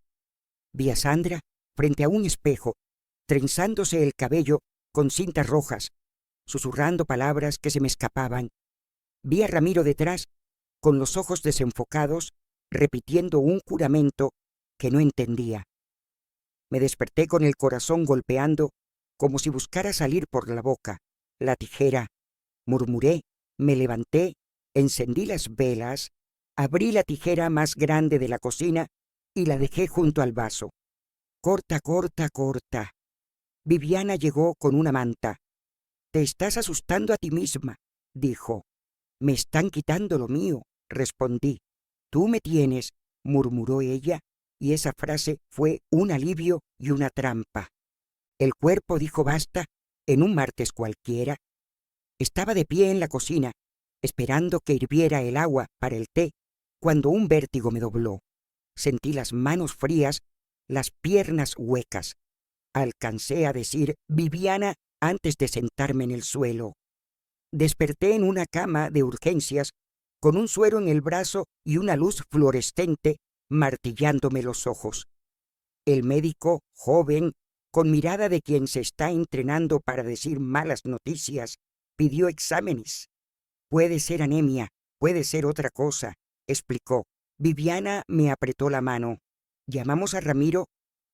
Vi a Sandra frente a un espejo, trenzándose el cabello con cintas rojas, susurrando palabras que se me escapaban. Vi a Ramiro detrás, con los ojos desenfocados, repitiendo un juramento que no entendía. Me desperté con el corazón golpeando, como si buscara salir por la boca. «La tijera», murmuré, me levanté, encendí las velas, abrí la tijera más grande de la cocina y la dejé junto al vaso. «Corta, corta, corta». Viviana llegó con una manta. «Te estás asustando a ti misma», dijo. «Me están quitando lo mío», respondí. «Tú me tienes», murmuró ella, y esa frase fue un alivio y una trampa. El cuerpo dijo basta en un martes cualquiera. Estaba de pie en la cocina, esperando que hirviera el agua para el té, cuando un vértigo me dobló. Sentí las manos frías, las piernas huecas. Alcancé a decir «Viviana» antes de sentarme en el suelo. Desperté en una cama de urgencias, con un suero en el brazo y una luz fluorescente martillándome los ojos. El médico, joven, con mirada de quien se está entrenando para decir malas noticias, pidió exámenes. «Puede ser anemia, puede ser otra cosa», explicó. Viviana me apretó la mano. «¿Llamamos a Ramiro?»,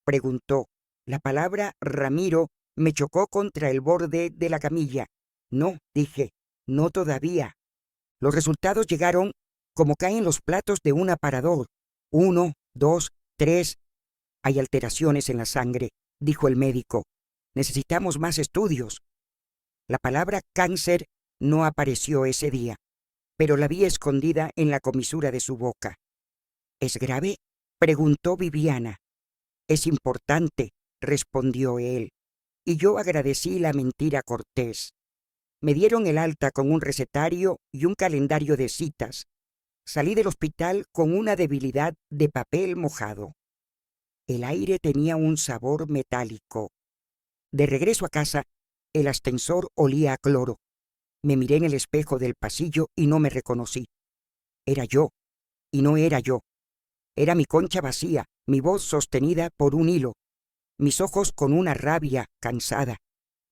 preguntó. La palabra Ramiro me chocó contra el borde de la camilla. «No», dije, «no todavía». Los resultados llegaron como caen los platos de un aparador. 1, 2, 3. «Hay alteraciones en la sangre», dijo el médico. «Necesitamos más estudios». La palabra cáncer no apareció ese día, pero la vi escondida en la comisura de su boca. «¿Es grave?», preguntó Viviana. «Es importante», respondió él, y yo agradecí la mentira cortés. Me dieron el alta con un recetario y un calendario de citas. Salí del hospital con una debilidad de papel mojado. El aire tenía un sabor metálico. De regreso a casa, el ascensor olía a cloro. Me miré en el espejo del pasillo y no me reconocí. Era yo, y no era yo. Era mi concha vacía, mi voz sostenida por un hilo, mis ojos con una rabia cansada.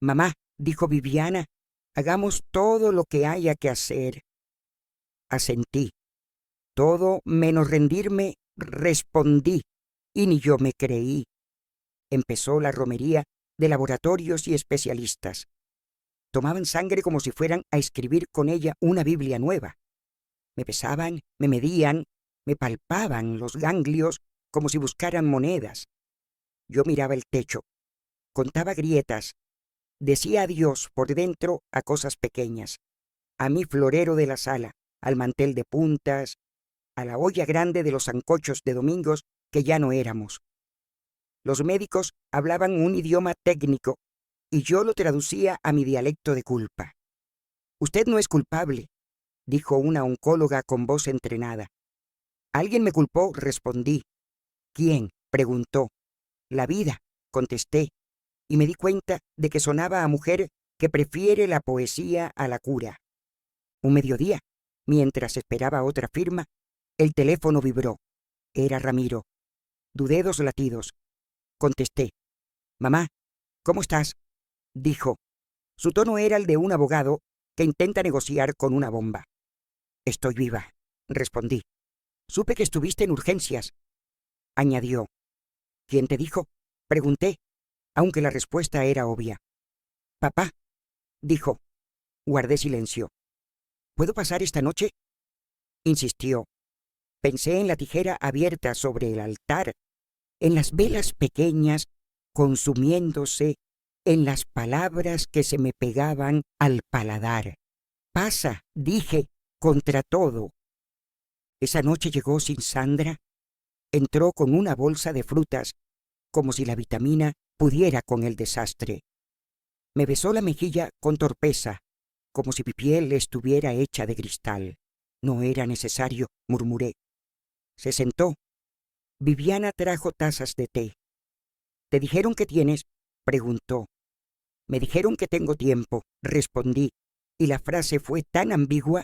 Mamá, dijo Viviana, hagamos todo lo que haya que hacer. Asentí. Todo menos rendirme, respondí, y ni yo me creí. Empezó la romería de laboratorios y especialistas. Tomaban sangre como si fueran a escribir con ella una Biblia nueva. Me pesaban, me medían, me palpaban los ganglios como si buscaran monedas. Yo miraba el techo, contaba grietas, decía adiós por dentro a cosas pequeñas, a mi florero de la sala, al mantel de puntas, a la olla grande de los sancochos de domingos que ya no éramos. Los médicos hablaban un idioma técnico y yo lo traducía a mi dialecto de culpa. Usted no es culpable, dijo una oncóloga con voz entrenada. Alguien me culpó, respondí. ¿Quién?, preguntó. La vida, contesté, y me di cuenta de que sonaba a mujer que prefiere la poesía a la cura. Un mediodía, mientras esperaba otra firma, el teléfono vibró. Era Ramiro. Dudé 2 latidos. Contesté. Mamá, ¿cómo estás?, dijo. Su tono era el de un abogado que intenta negociar con una bomba. Estoy viva, respondí. Supe que estuviste en urgencias, añadió. ¿Quién te dijo?, pregunté, aunque la respuesta era obvia. Papá, dijo. Guardé silencio. ¿Puedo pasar esta noche?, insistió. Pensé en la tijera abierta sobre el altar, en las velas pequeñas consumiéndose, en las palabras que se me pegaban al paladar. Pasa, dije, contra todo. Esa noche llegó sin Sandra. Entró con una bolsa de frutas, como si la vitamina pudiera con el desastre. Me besó la mejilla con torpeza, como si mi piel estuviera hecha de cristal. No era necesario, murmuré. Se sentó. Viviana trajo tazas de té. ¿Te dijeron que tienes?, preguntó. Me dijeron que tengo tiempo, respondí, y la frase fue tan ambigua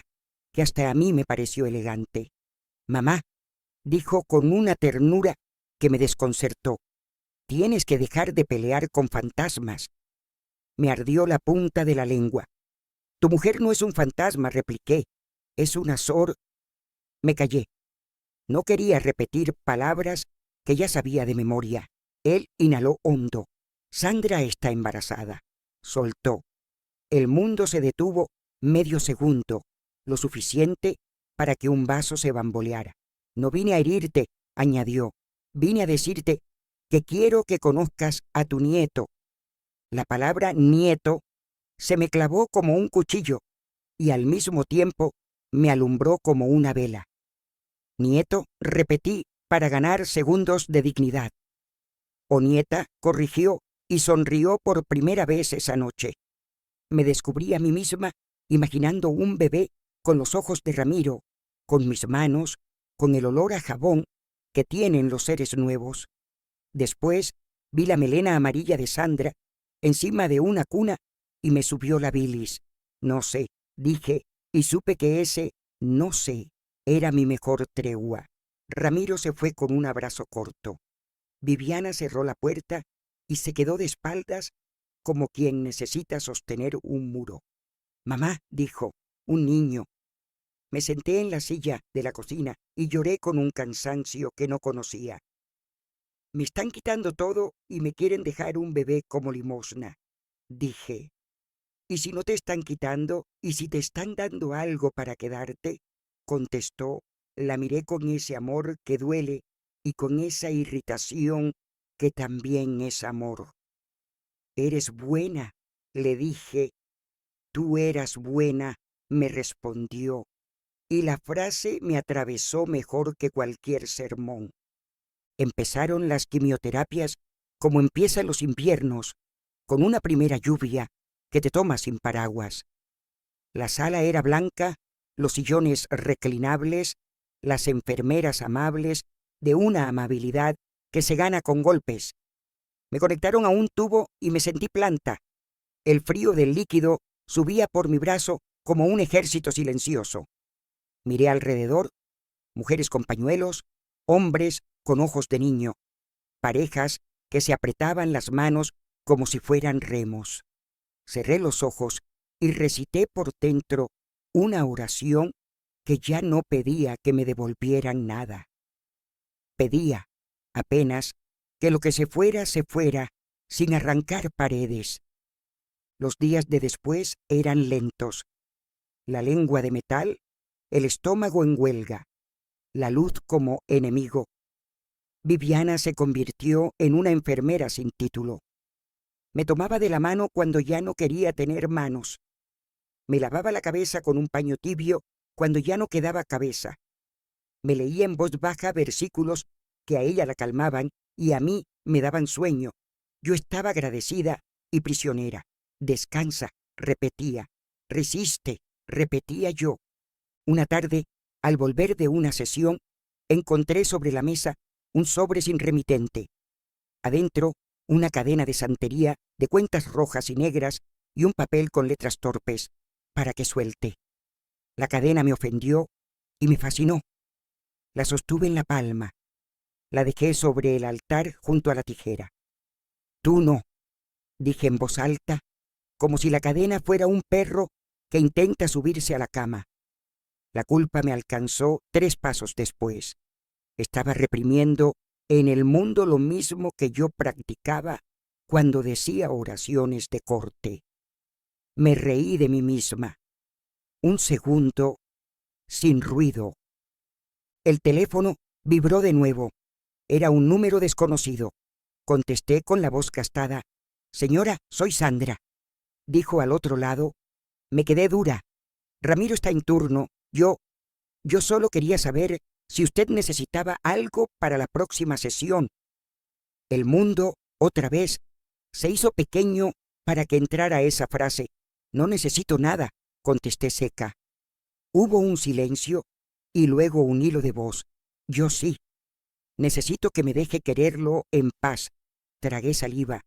que hasta a mí me pareció elegante. Mamá, dijo con una ternura que me desconcertó, tienes que dejar de pelear con fantasmas. Me ardió la punta de la lengua. Tu mujer no es un fantasma, repliqué. Es un azor. Me callé. No quería repetir palabras que ya sabía de memoria. Él inhaló hondo. Sandra está embarazada. Soltó. El mundo se detuvo medio segundo, lo suficiente para que un vaso se bamboleara. No vine a herirte, añadió. Vine a decirte que quiero que conozcas a tu nieto. La palabra nieto se me clavó como un cuchillo y al mismo tiempo me alumbró como una vela. Nieto, repetí para ganar segundos de dignidad. O nieta, corrigió y sonrió por primera vez esa noche. Me descubrí a mí misma imaginando un bebé con los ojos de Ramiro, con mis manos, con el olor a jabón que tienen los seres nuevos. Después vi la melena amarilla de Sandra encima de una cuna y me subió la bilis. No sé, dije, y supe que ese no sé era mi mejor tregua. Ramiro se fue con un abrazo corto. Viviana cerró la puerta y se quedó de espaldas como quien necesita sostener un muro. Mamá, dijo, un niño. Me senté en la silla de la cocina y lloré con un cansancio que no conocía. Me están quitando todo y me quieren dejar un bebé como limosna, dije. ¿Y si no te están quitando y si te están dando algo para quedarte?, contestó. La miré con ese amor que duele y con esa irritación que también es amor. Eres buena, le dije. Tú eras buena, me respondió, y la frase me atravesó mejor que cualquier sermón. Empezaron las quimioterapias como empiezan los inviernos, con una primera lluvia que te toma sin paraguas. La sala era blanca, los sillones reclinables, las enfermeras amables, de una amabilidad que se gana con golpes. Me conectaron a un tubo y me sentí planta. El frío del líquido subía por mi brazo como un ejército silencioso. Miré alrededor, mujeres con pañuelos, hombres con ojos de niño, parejas que se apretaban las manos como si fueran remos. Cerré los ojos y recité por dentro una oración que ya no pedía que me devolvieran nada. Pedía, apenas, que lo que se fuera, sin arrancar paredes. Los días de después eran lentos. La lengua de metal, el estómago en huelga, la luz como enemigo. Viviana se convirtió en una enfermera sin título. Me tomaba de la mano cuando ya no quería tener manos. Me lavaba la cabeza con un paño tibio cuando ya no quedaba cabeza. Me leía en voz baja versículos que a ella la calmaban y a mí me daban sueño. Yo estaba agradecida y prisionera. Descansa, repetía. Resiste, repetía yo. Una tarde, al volver de una sesión, encontré sobre la mesa un sobre sin remitente. Adentro, una cadena de santería de cuentas rojas y negras y un papel con letras torpes, para que suelte. La cadena me ofendió y me fascinó. La sostuve en la palma. La dejé sobre el altar junto a la tijera. Tú no, dije en voz alta, como si la cadena fuera un perro que intenta subirse a la cama. La culpa me alcanzó 3 pasos después. Estaba reprimiendo en el mundo lo mismo que yo practicaba cuando decía oraciones de corte. Me reí de mí misma. Un segundo, sin ruido. El teléfono vibró de nuevo. Era un número desconocido. Contesté con la voz gastada. Señora, soy Sandra. Dijo al otro lado. Me quedé dura. Ramiro está en turno. Yo solo quería saber si usted necesitaba algo para la próxima sesión. El mundo, otra vez, se hizo pequeño para que entrara esa frase. No necesito nada, contesté seca. Hubo un silencio y luego un hilo de voz. Yo sí. Necesito que me deje quererlo en paz. Tragué saliva.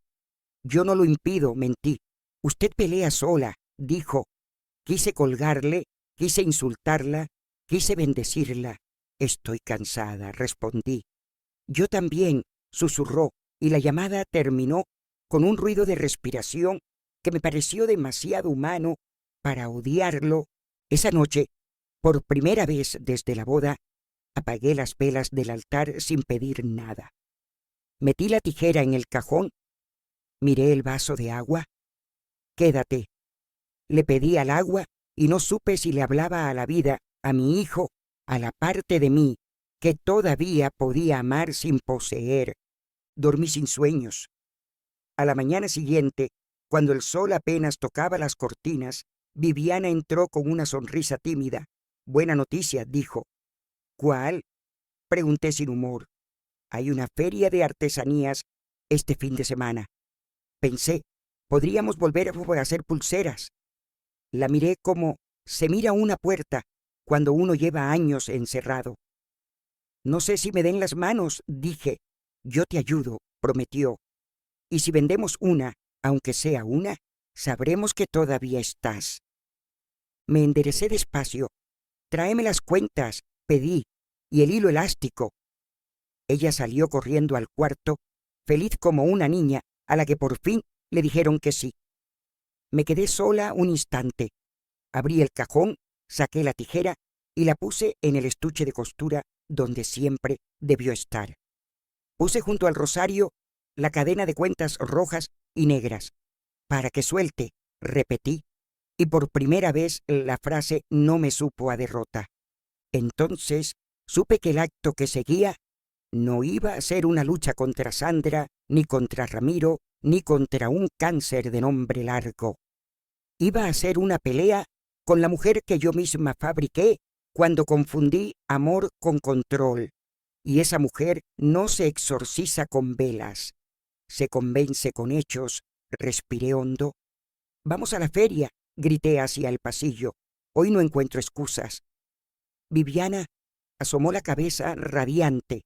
Yo no lo impido, mentí. Usted pelea sola, dijo. Quise colgarle, quise insultarla, quise bendecirla. Estoy cansada, respondí. Yo también, susurró, y la llamada terminó con un ruido de respiración que me pareció demasiado humano para odiarlo. Esa noche, por primera vez desde la boda, apagué las velas del altar sin pedir nada. Metí la tijera en el cajón, miré el vaso de agua. Quédate. Le pedí al agua y no supe si le hablaba a la vida, a mi hijo, a la parte de mí que todavía podía amar sin poseer. Dormí sin sueños. A la mañana siguiente, cuando el sol apenas tocaba las cortinas, Viviana entró con una sonrisa tímida. Buena noticia, dijo. ¿Cuál? Pregunté sin humor. Hay una feria de artesanías este fin de semana. Pensé, podríamos volver a hacer pulseras. La miré como se mira una puerta cuando uno lleva años encerrado. No sé si me den las manos, dije. Yo te ayudo, prometió. Y si vendemos una, aunque sea una, sabremos que todavía estás. Me enderecé despacio. Tráeme las cuentas, pedí, y el hilo elástico. Ella salió corriendo al cuarto, feliz como una niña a la que por fin le dijeron que sí. Me quedé sola un instante. Abrí el cajón, saqué la tijera y la puse en el estuche de costura donde siempre debió estar. Puse junto al rosario la cadena de cuentas rojas y negras. Para que suelte, repetí, y por primera vez la frase no me supo a derrota. Entonces supe que el acto que seguía no iba a ser una lucha contra Sandra, ni contra Ramiro, ni contra un cáncer de nombre largo. Iba a ser una pelea con la mujer que yo misma fabriqué cuando confundí amor con control. Y esa mujer no se exorciza con velas, se convence con hechos. Respiré hondo. Vamos a la feria, grité hacia el pasillo. Hoy no encuentro excusas. Viviana asomó la cabeza radiante.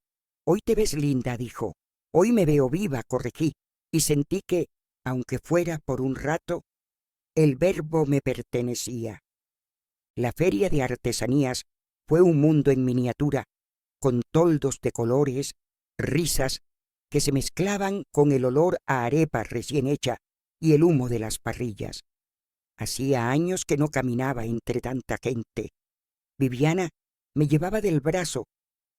Hoy te ves linda, dijo. Hoy me veo viva, corregí, y sentí que, aunque fuera por un rato, el verbo me pertenecía. La feria de artesanías fue un mundo en miniatura, con toldos de colores, risas que se mezclaban con el olor a arepa recién hecha y el humo de las parrillas. Hacía años que no caminaba entre tanta gente. Viviana me llevaba del brazo,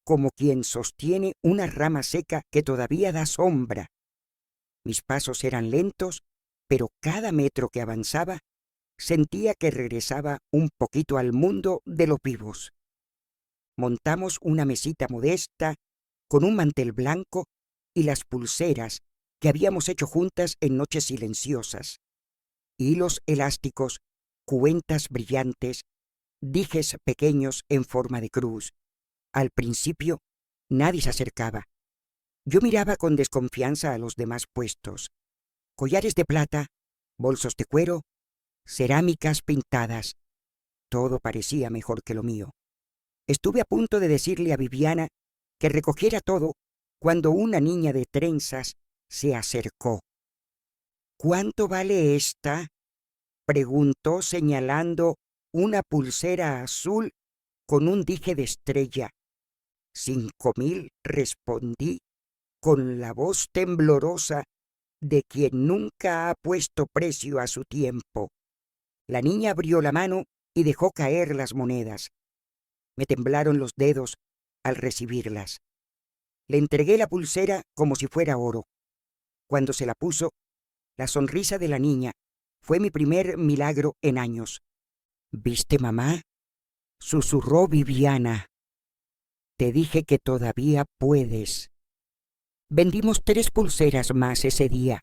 como quien sostiene una rama seca que todavía da sombra. Mis pasos eran lentos, pero cada metro que avanzaba sentía que regresaba un poquito al mundo de los vivos. Montamos una mesita modesta con un mantel blanco y las pulseras que habíamos hecho juntas en noches silenciosas. Hilos elásticos, cuentas brillantes, dijes pequeños en forma de cruz. Al principio, nadie se acercaba. Yo miraba con desconfianza a los demás puestos. Collares de plata, bolsos de cuero, cerámicas pintadas. Todo parecía mejor que lo mío. Estuve a punto de decirle a Viviana que recogiera todo cuando una niña de trenzas se acercó. ¿Cuánto vale esta?, preguntó señalando una pulsera azul con un dije de estrella. 5,000, respondí con la voz temblorosa de quien nunca ha puesto precio a su tiempo. La niña abrió la mano y dejó caer las monedas. Me temblaron los dedos al recibirlas. Le entregué la pulsera como si fuera oro. Cuando se la puso, la sonrisa de la niña fue mi primer milagro en años. ¿Viste, mamá?, susurró Viviana. Te dije que todavía puedes. Vendimos 3 pulseras más ese día.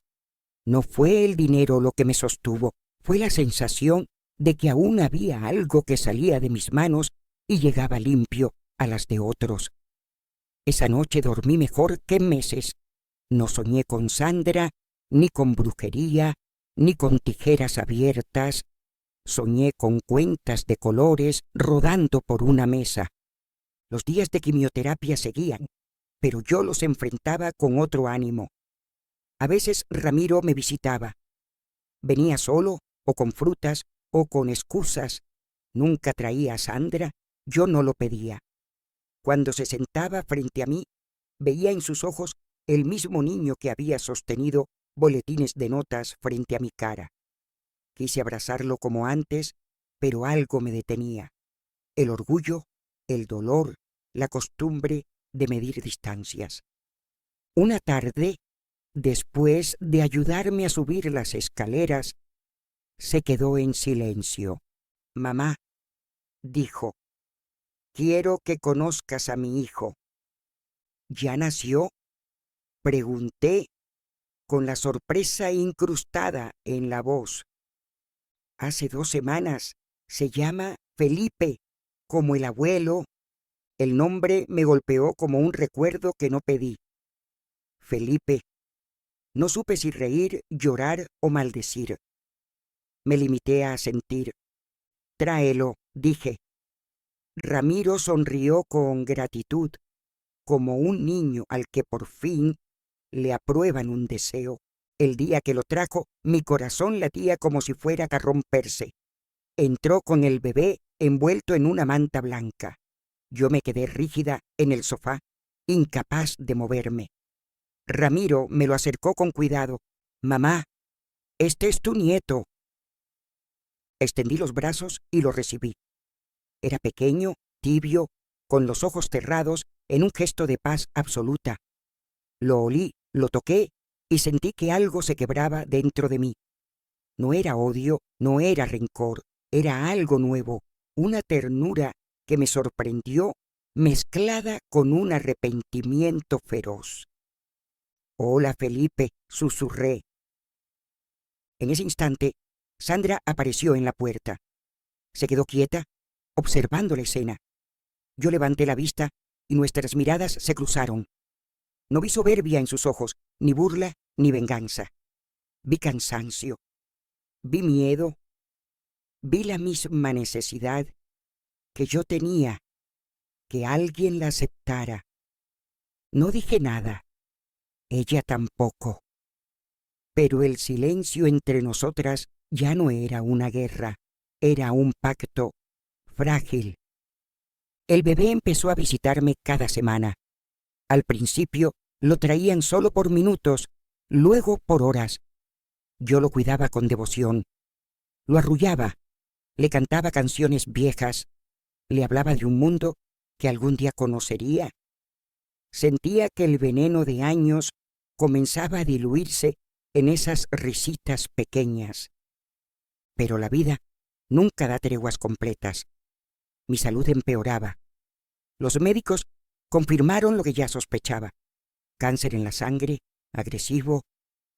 No fue el dinero lo que me sostuvo, fue la sensación de que aún había algo que salía de mis manos y llegaba limpio a las de otros. Esa noche dormí mejor que en meses. No soñé con Sandra, ni con brujería, ni con tijeras abiertas. Soñé con cuentas de colores rodando por una mesa. Los días de quimioterapia seguían, pero yo los enfrentaba con otro ánimo. A veces Ramiro me visitaba. Venía solo, o con frutas, o con excusas. Nunca traía a Sandra, yo no lo pedía. Cuando se sentaba frente a mí, veía en sus ojos el mismo niño que había sostenido boletines de notas frente a mi cara. Quise abrazarlo como antes, pero algo me detenía. El orgullo, el dolor, la costumbre de medir distancias. Una tarde, después de ayudarme a subir las escaleras, se quedó en silencio. Mamá, dijo, quiero que conozcas a mi hijo. ¿Ya nació?, pregunté con la sorpresa incrustada en la voz. Hace 2 semanas. Se llama Felipe, como el abuelo. El nombre me golpeó como un recuerdo que no pedí. Felipe. No supe si reír, llorar o maldecir. Me limité a asentir. Tráelo, dije. Ramiro sonrió con gratitud, como un niño al que por fin le aprueban un deseo. El día que lo trajo, mi corazón latía como si fuera a romperse. Entró con el bebé envuelto en una manta blanca. Yo me quedé rígida en el sofá, incapaz de moverme. Ramiro me lo acercó con cuidado. Mamá, este es tu nieto. Extendí los brazos y lo recibí. Era pequeño, tibio, con los ojos cerrados, en un gesto de paz absoluta. Lo olí, lo toqué y sentí que algo se quebraba dentro de mí. No era odio, no era rencor, era algo nuevo, una ternura que me sorprendió, mezclada con un arrepentimiento feroz. Hola, Felipe, susurré. En ese instante, Sandra apareció en la puerta. Se quedó quieta, observando la escena. Yo levanté la vista y nuestras miradas se cruzaron. No vi soberbia en sus ojos, ni burla, ni venganza. Vi cansancio. Vi miedo. Vi la misma necesidad que yo tenía, que alguien la aceptara. No dije nada, ella tampoco. Pero el silencio entre nosotras ya no era una guerra, era un pacto frágil. El bebé empezó a visitarme cada semana. Al principio lo traían solo por minutos, luego por horas. Yo lo cuidaba con devoción, lo arrullaba, le cantaba canciones viejas, le hablaba de un mundo que algún día conocería. Sentía que el veneno de años comenzaba a diluirse en esas risitas pequeñas. Pero la vida nunca da treguas completas. Mi salud empeoraba. Los médicos confirmaron lo que ya sospechaba. Cáncer en la sangre, agresivo,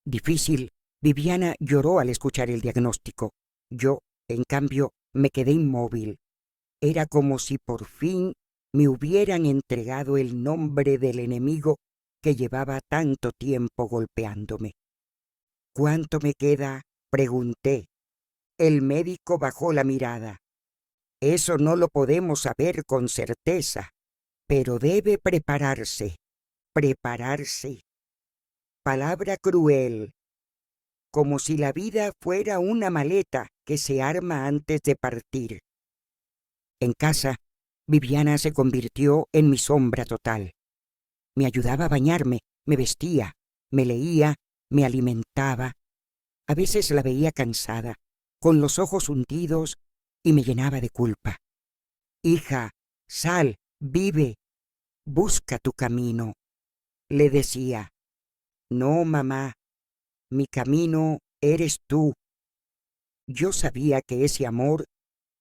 difícil. Viviana lloró al escuchar el diagnóstico. Yo, en cambio, me quedé inmóvil. Era como si por fin me hubieran entregado el nombre del enemigo que llevaba tanto tiempo golpeándome. ¿Cuánto me queda?, pregunté. El médico bajó la mirada. Eso no lo podemos saber con certeza, pero debe prepararse. Prepararse. Palabra cruel, como si la vida fuera una maleta que se arma antes de partir. En casa, Viviana se convirtió en mi sombra total. Me ayudaba a bañarme, me vestía, me leía, me alimentaba. A veces la veía cansada, con los ojos hundidos, y me llenaba de culpa. Hija, sal, vive, busca tu camino. Le decía, no, mamá, mi camino eres tú. Yo sabía que ese amor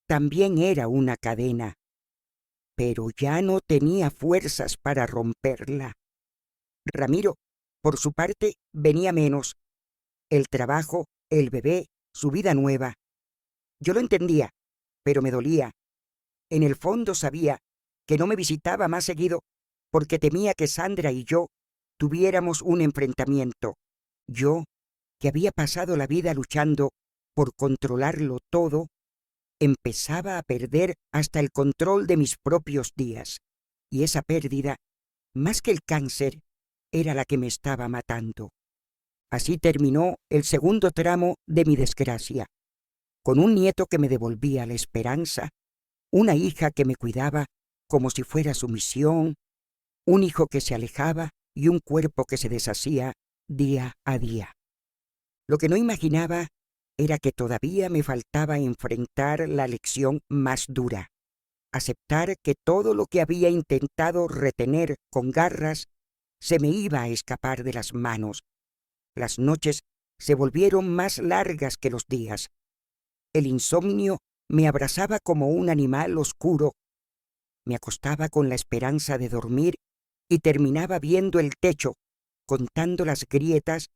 también era una cadena, pero ya no tenía fuerzas para romperla. Ramiro, por su parte, venía menos. El trabajo, el bebé, su vida nueva. Yo lo entendía, pero me dolía. En el fondo sabía que no me visitaba más seguido porque temía que Sandra y yo tuviéramos un enfrentamiento. Yo, que había pasado la vida luchando por controlarlo todo, empezaba a perder hasta el control de mis propios días. Y esa pérdida, más que el cáncer, era la que me estaba matando. Así terminó el segundo tramo de mi desgracia, con un nieto que me devolvía la esperanza, una hija que me cuidaba como si fuera su misión, un hijo que se alejaba y un cuerpo que se deshacía día a día. Lo que no imaginaba era que todavía me faltaba enfrentar la lección más dura, aceptar que todo lo que había intentado retener con garras se me iba a escapar de las manos. Las noches se volvieron más largas que los días. El insomnio me abrazaba como un animal oscuro. Me acostaba con la esperanza de dormir y terminaba viendo el techo, contando las grietas,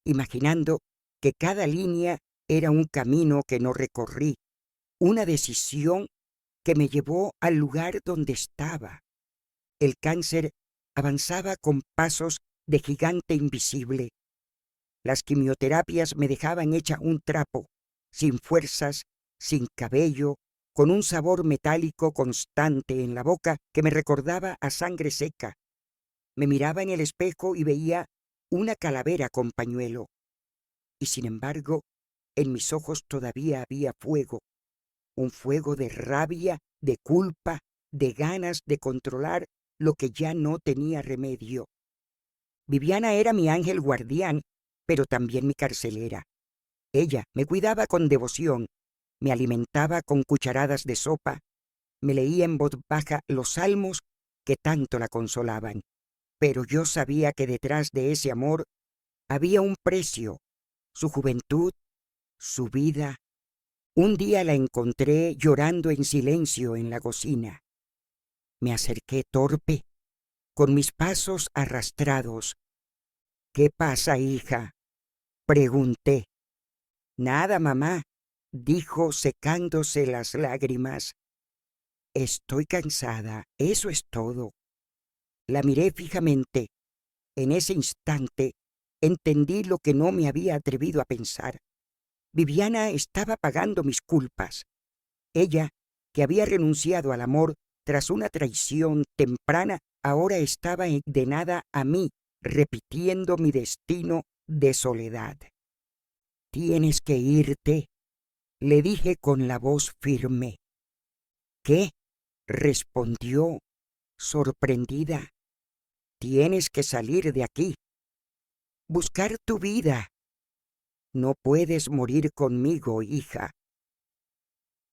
imaginando que cada línea era un camino que no recorrí, una decisión que me llevó al lugar donde estaba. El cáncer avanzaba con pasos de gigante invisible. Las quimioterapias me dejaban hecha un trapo, sin fuerzas, sin cabello, con un sabor metálico constante en la boca que me recordaba a sangre seca. Me miraba en el espejo y veía una calavera con pañuelo. Y sin embargo, en mis ojos todavía había fuego, un fuego de rabia, de culpa, de ganas de controlar lo que ya no tenía remedio. Viviana era mi ángel guardián, pero también mi carcelera. Ella me cuidaba con devoción, me alimentaba con cucharadas de sopa, me leía en voz baja los salmos que tanto la consolaban. Pero yo sabía que detrás de ese amor había un precio, su juventud, su vida. Un día la encontré llorando en silencio en la cocina. Me acerqué torpe, con mis pasos arrastrados. «¿Qué pasa, hija?», pregunté. «Nada, mamá», dijo secándose las lágrimas. «Estoy cansada, eso es todo». La miré fijamente. En ese instante entendí lo que no me había atrevido a pensar. Viviana estaba pagando mis culpas. Ella, que había renunciado al amor tras una traición temprana, ahora estaba encadenada a mí, repitiendo mi destino de soledad. «Tienes que irte», le dije con la voz firme. «¿Qué?», respondió, sorprendida. «Tienes que salir de aquí. Buscar tu vida. No puedes morir conmigo, hija».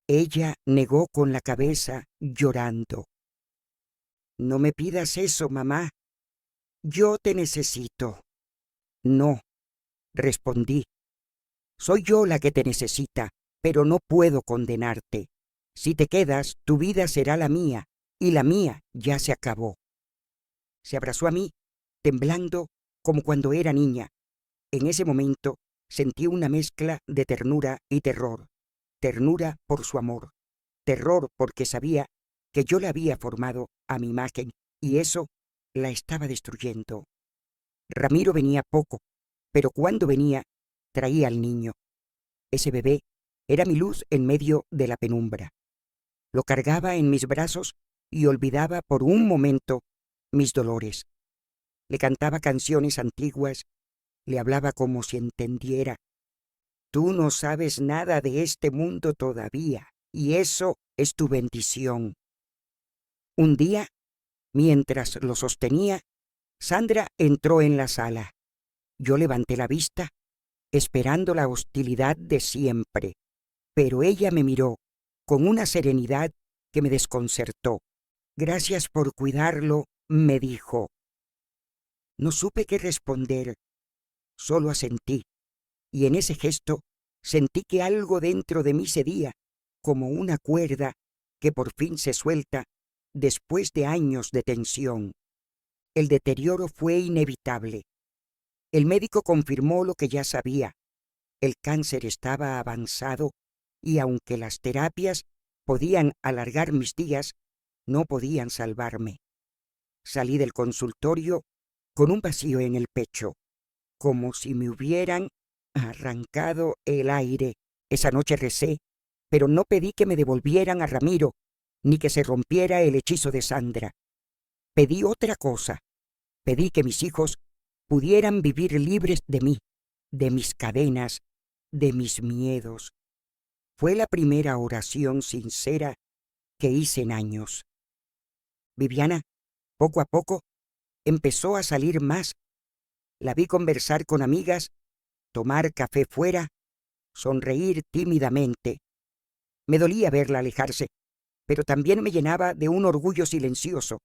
Ella negó con la cabeza, llorando. «No me pidas eso, mamá. Yo te necesito». «No», respondí. «Soy yo la que te necesita, pero no puedo condenarte. Si te quedas, tu vida será la mía, y la mía ya se acabó». Se abrazó a mí, temblando como cuando era niña. En ese momento sentí una mezcla de ternura y terror. Ternura por su amor, terror porque sabía que yo la había formado a mi imagen y eso la estaba destruyendo. Ramiro venía poco, pero cuando venía, traía al niño. Ese bebé era mi luz en medio de la penumbra. Lo cargaba en mis brazos y olvidaba por un momento mis dolores. Le cantaba canciones antiguas, le hablaba como si entendiera. «Tú no sabes nada de este mundo todavía, y eso es tu bendición». Un día, mientras lo sostenía, Sandra entró en la sala. Yo levanté la vista, esperando la hostilidad de siempre, pero ella me miró con una serenidad que me desconcertó. «Gracias por cuidarlo», me dijo. No supe qué responder, solo asentí, y en ese gesto sentí que algo dentro de mí cedía, como una cuerda que por fin se suelta después de años de tensión. El deterioro fue inevitable. El médico confirmó lo que ya sabía. El cáncer estaba avanzado y aunque las terapias podían alargar mis días, no podían salvarme. Salí del consultorio con un vacío en el pecho, como si me hubieran arrancado el aire. Esa noche recé, pero no pedí que me devolvieran a Ramiro, ni que se rompiera el hechizo de Sandra. Pedí otra cosa. Pedí que mis hijos pudieran vivir libres de mí, de mis cadenas, de mis miedos. Fue la primera oración sincera que hice en años. Viviana, poco a poco, empezó a salir más. La vi conversar con amigas, tomar café fuera, sonreír tímidamente. Me dolía verla alejarse, pero también me llenaba de un orgullo silencioso.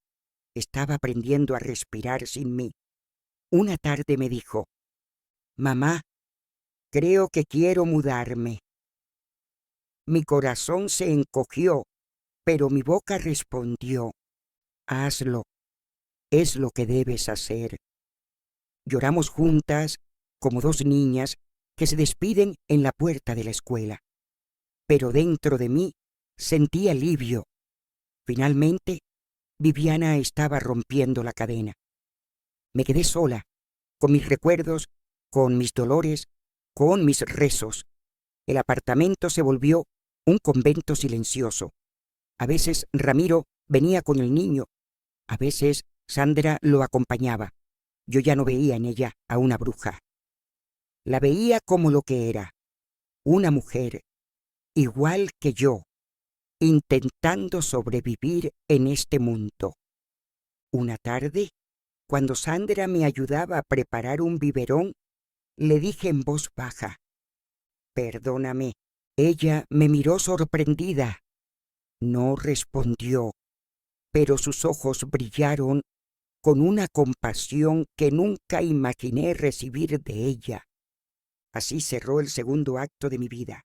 Estaba aprendiendo a respirar sin mí. Una tarde me dijo: «Mamá, creo que quiero mudarme». Mi corazón se encogió, pero mi boca respondió: «Hazlo, es lo que debes hacer». Lloramos juntas, como dos niñas que se despiden en la puerta de la escuela. Pero dentro de mí sentí alivio. Finalmente, Viviana estaba rompiendo la cadena. Me quedé sola, con mis recuerdos, con mis dolores, con mis rezos. El apartamento se volvió un convento silencioso. A veces Ramiro venía con el niño, a veces Sandra lo acompañaba. Yo ya no veía en ella a una bruja. La veía como lo que era, una mujer, igual que yo, intentando sobrevivir en este mundo. Una tarde, cuando Sandra me ayudaba a preparar un biberón, le dije en voz baja: «Perdóname». Ella me miró sorprendida. No respondió, pero sus ojos brillaron con una compasión que nunca imaginé recibir de ella. Así cerró el segundo acto de mi vida.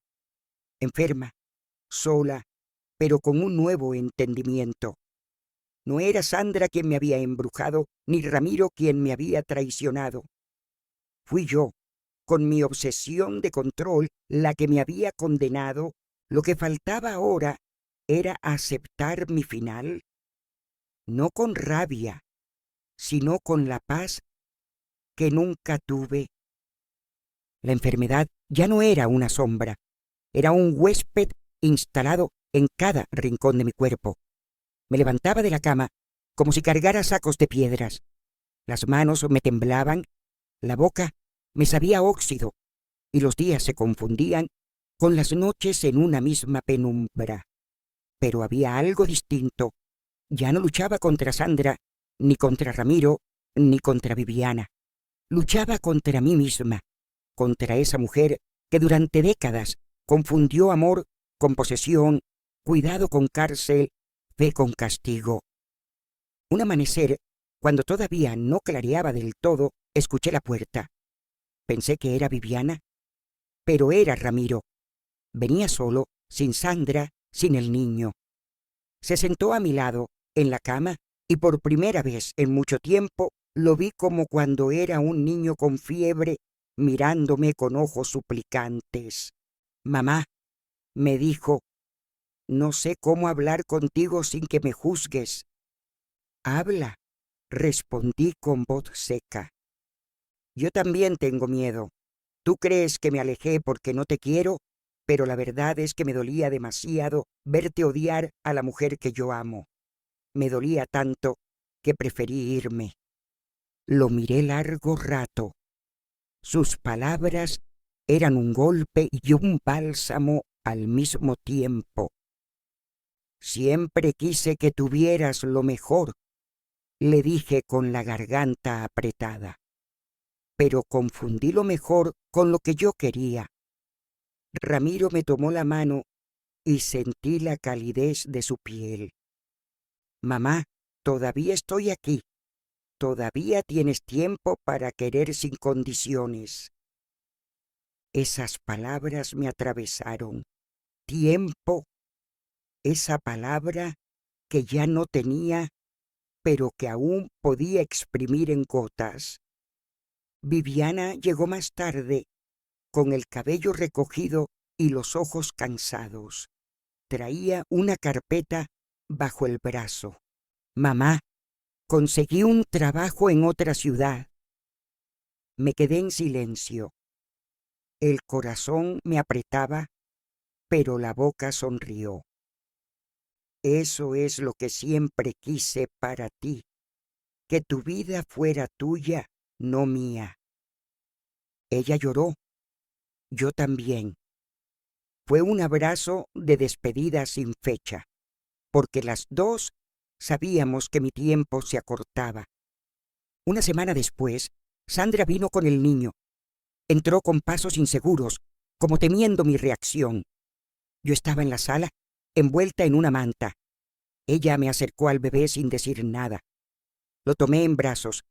Enferma, sola, pero con un nuevo entendimiento. No era Sandra quien me había embrujado, ni Ramiro quien me había traicionado. Fui yo, con mi obsesión de control, la que me había condenado. Lo que faltaba ahora era aceptar mi final, no con rabia, sino con la paz que nunca tuve. La enfermedad ya no era una sombra, era un huésped instalado en cada rincón de mi cuerpo. Me levantaba de la cama como si cargara sacos de piedras. Las manos me temblaban, la boca me sabía a óxido y los días se confundían con las noches en una misma penumbra. Pero había algo distinto. Ya no luchaba contra Sandra, ni contra Ramiro, ni contra Viviana. Luchaba contra mí misma, contra esa mujer que durante décadas confundió amor con posesión, cuidado con cárcel, fe con castigo. Un amanecer, cuando todavía no clareaba del todo, escuché la puerta. Pensé que era Viviana, pero era Ramiro. Venía solo, sin Sandra, sin el niño. Se sentó a mi lado, en la cama, y por primera vez en mucho tiempo lo vi como cuando era un niño con fiebre, mirándome con ojos suplicantes. «Mamá», me dijo, «no sé cómo hablar contigo sin que me juzgues». «Habla», respondí con voz seca. «Yo también tengo miedo. Tú crees que me alejé porque no te quiero, pero la verdad es que me dolía demasiado verte odiar a la mujer que yo amo. Me dolía tanto que preferí irme». Lo miré largo rato. Sus palabras eran un golpe y un bálsamo al mismo tiempo. «Siempre quise que tuvieras lo mejor», le dije con la garganta apretada. Pero confundí lo mejor con lo que yo quería. Ramiro me tomó la mano y sentí la calidez de su piel. «Mamá, todavía estoy aquí. Todavía tienes tiempo para querer sin condiciones». Esas palabras me atravesaron. Tiempo. Esa palabra que ya no tenía, pero que aún podía exprimir en gotas. Viviana llegó más tarde, con el cabello recogido y los ojos cansados. Traía una carpeta bajo el brazo. «Mamá, conseguí un trabajo en otra ciudad». Me quedé en silencio. El corazón me apretaba, pero la boca sonrió. «Eso es lo que siempre quise para ti, que tu vida fuera tuya, no mía». Ella lloró. Yo también. Fue un abrazo de despedida sin fecha, porque las dos sabíamos que mi tiempo se acortaba. Una semana después, Sandra vino con el niño. Entró con pasos inseguros, como temiendo mi reacción. Yo estaba en la sala, envuelta en una manta. Ella me acercó al bebé sin decir nada. Lo tomé en brazos.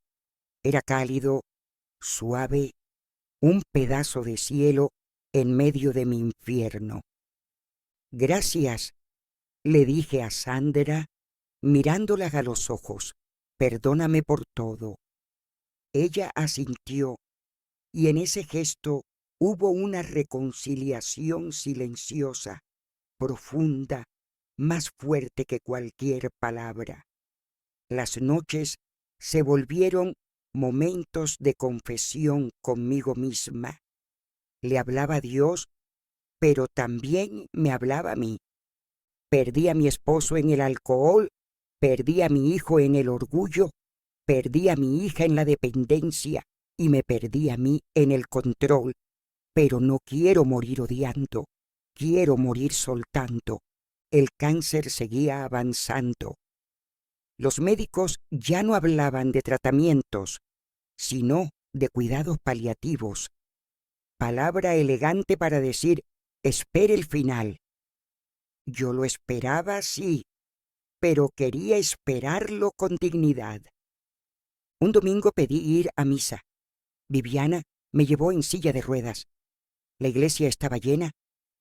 Era cálido, suave, un pedazo de cielo en medio de mi infierno. «Gracias», le dije a Sandra, mirándola a los ojos. «Perdóname por todo». Ella asintió, y en ese gesto hubo una reconciliación silenciosa, profunda, más fuerte que cualquier palabra. Las noches se volvieron momentos de confesión conmigo misma. Le hablaba a Dios, pero también me hablaba a mí. Perdí a mi esposo en el alcohol, perdí a mi hijo en el orgullo, perdí a mi hija en la dependencia y me perdí a mí en el control. Pero no quiero morir odiando, quiero morir soltando. El cáncer seguía avanzando. Los médicos ya no hablaban de tratamientos, sino de cuidados paliativos. Palabra elegante para decir, espere el final. Yo lo esperaba, sí, pero quería esperarlo con dignidad. Un domingo pedí ir a misa. Viviana me llevó en silla de ruedas. La iglesia estaba llena,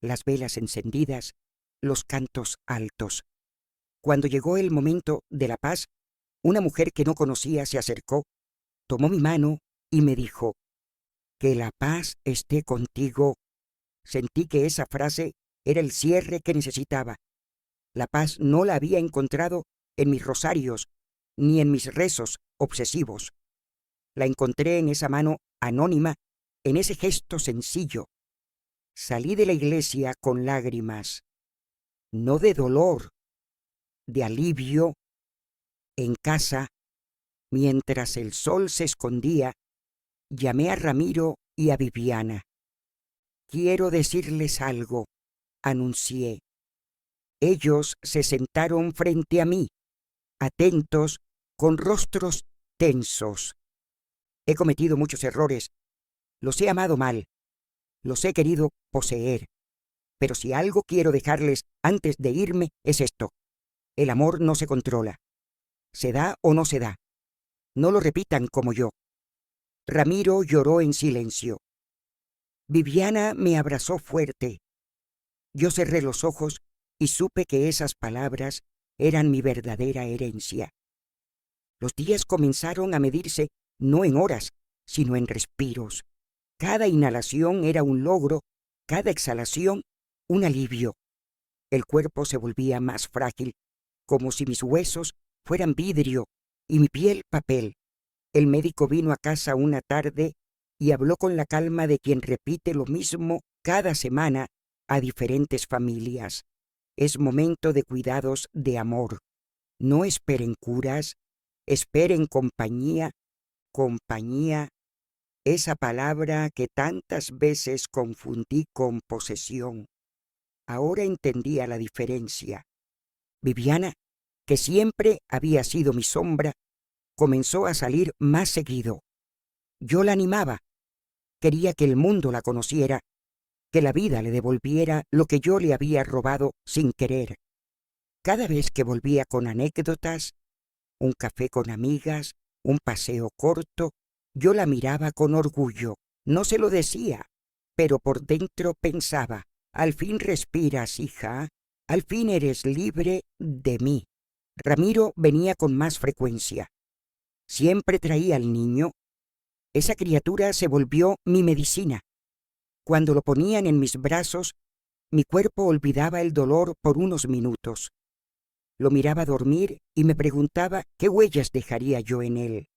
las velas encendidas, los cantos altos. Cuando llegó el momento de la paz, una mujer que no conocía se acercó, tomó mi mano y me dijo, «Que la paz esté contigo». Sentí que esa frase era el cierre que necesitaba. La paz no la había encontrado en mis rosarios ni en mis rezos obsesivos. La encontré en esa mano anónima, en ese gesto sencillo. Salí de la iglesia con lágrimas. no de dolor, de alivio. En casa, mientras el sol se escondía, llamé a Ramiro y a Viviana. Quiero decirles algo, anuncié. Ellos se sentaron frente a mí, atentos, con rostros tensos. He cometido muchos errores, los he amado mal, los he querido poseer. Pero si algo quiero dejarles antes de irme es esto: el amor no se controla. Se da o no se da. No lo repitan como yo. Ramiro lloró en silencio. Viviana me abrazó fuerte. Yo cerré los ojos y supe que esas palabras eran mi verdadera herencia. Los días comenzaron a medirse no en horas, sino en respiros. Cada inhalación era un logro, cada exhalación un alivio. El cuerpo se volvía más frágil, como si mis huesos fueran vidrio y mi piel papel. El médico vino a casa una tarde y habló con la calma de quien repite lo mismo cada semana a diferentes familias. Es momento de cuidados de amor. No esperen curas, esperen compañía. Compañía, esa palabra que tantas veces confundí con posesión. Ahora entendía la diferencia. Viviana, que siempre había sido mi sombra, comenzó a salir más seguido. Yo la animaba. Quería que el mundo la conociera, que la vida le devolviera lo que yo le había robado sin querer. Cada vez que volvía con anécdotas, un café con amigas, un paseo corto, yo la miraba con orgullo. No se lo decía, pero por dentro pensaba: al fin respiras, hija, al fin eres libre de mí. Ramiro venía con más frecuencia. Siempre traía al niño. Esa criatura se volvió mi medicina. Cuando lo ponían en mis brazos, mi cuerpo olvidaba el dolor por unos minutos. Lo miraba dormir y me preguntaba qué huellas dejaría yo en él.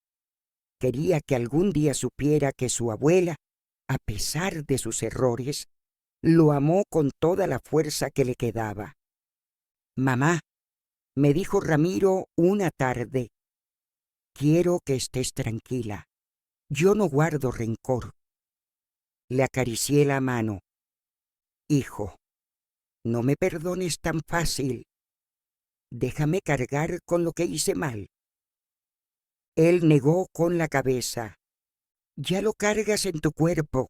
Quería que algún día supiera que su abuela, a pesar de sus errores, lo amó con toda la fuerza que le quedaba. «Mamá», me dijo Ramiro una tarde, «quiero que estés tranquila. Yo no guardo rencor». Le acaricié la mano. «Hijo, no me perdones tan fácil. Déjame cargar con lo que hice mal». Él negó con la cabeza. «Ya lo cargas en tu cuerpo.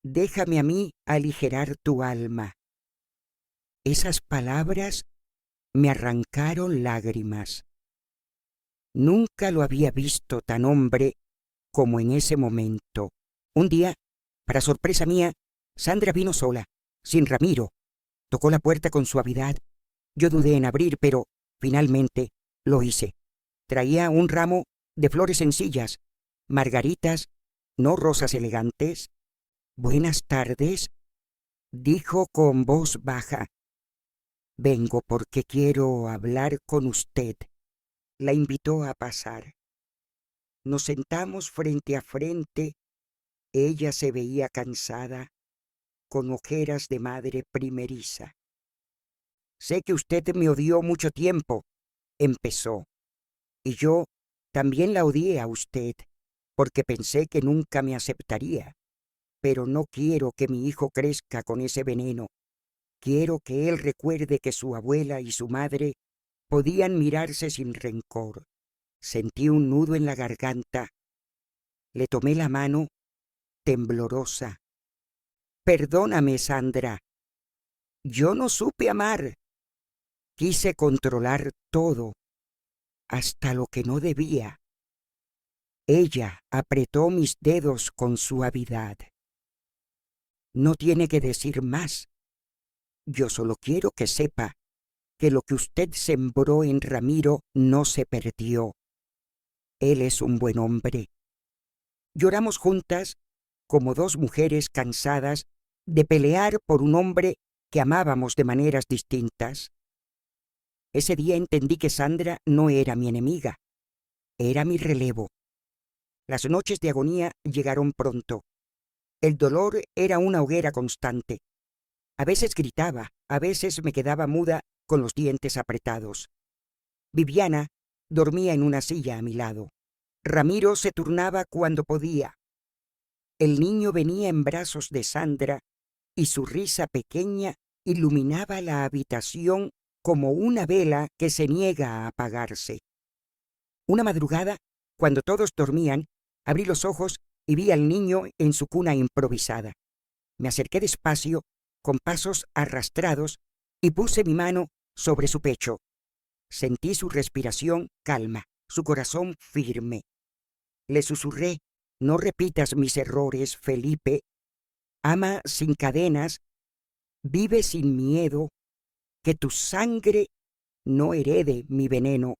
Déjame a mí aligerar tu alma». Esas palabras me arrancaron lágrimas. Nunca lo había visto tan hombre como en ese momento. Un día, para sorpresa mía, Sandra vino sola, sin Ramiro. Tocó la puerta con suavidad. Yo dudé en abrir, pero finalmente lo hice. Traía un ramo de flores sencillas, margaritas, no rosas elegantes. «Buenas tardes», dijo con voz baja. «Vengo porque quiero hablar con usted». La invitó a pasar. Nos sentamos frente a frente. Ella se veía cansada, con ojeras de madre primeriza. «Sé que usted me odió mucho tiempo», empezó, «y yo también la odié a usted, porque pensé que nunca me aceptaría. Pero no quiero que mi hijo crezca con ese veneno. Quiero que él recuerde que su abuela y su madre podían mirarse sin rencor». Sentí un nudo en la garganta. Le tomé la mano, temblorosa. «Perdóname, Sandra. Yo no supe amar. Quise controlar todo, hasta lo que no debía». Ella apretó mis dedos con suavidad. «No tiene que decir más. Yo solo quiero que sepa que lo que usted sembró en Ramiro no se perdió. Él es un buen hombre». Lloramos juntas como dos mujeres cansadas de pelear por un hombre que amábamos de maneras distintas. Ese día entendí que Sandra no era mi enemiga, era mi relevo. Las noches de agonía llegaron pronto. El dolor era una hoguera constante. A veces gritaba, a veces me quedaba muda con los dientes apretados. Viviana dormía en una silla a mi lado. Ramiro se turnaba cuando podía. El niño venía en brazos de Sandra y su risa pequeña iluminaba la habitación como una vela que se niega a apagarse. Una madrugada, cuando todos dormían, abrí los ojos y vi al niño en su cuna improvisada. Me acerqué despacio, con pasos arrastrados, y puse mi mano sobre su pecho. Sentí su respiración calma, su corazón firme. Le susurré: no repitas mis errores, Felipe. Ama sin cadenas, vive sin miedo, que tu sangre no herede mi veneno.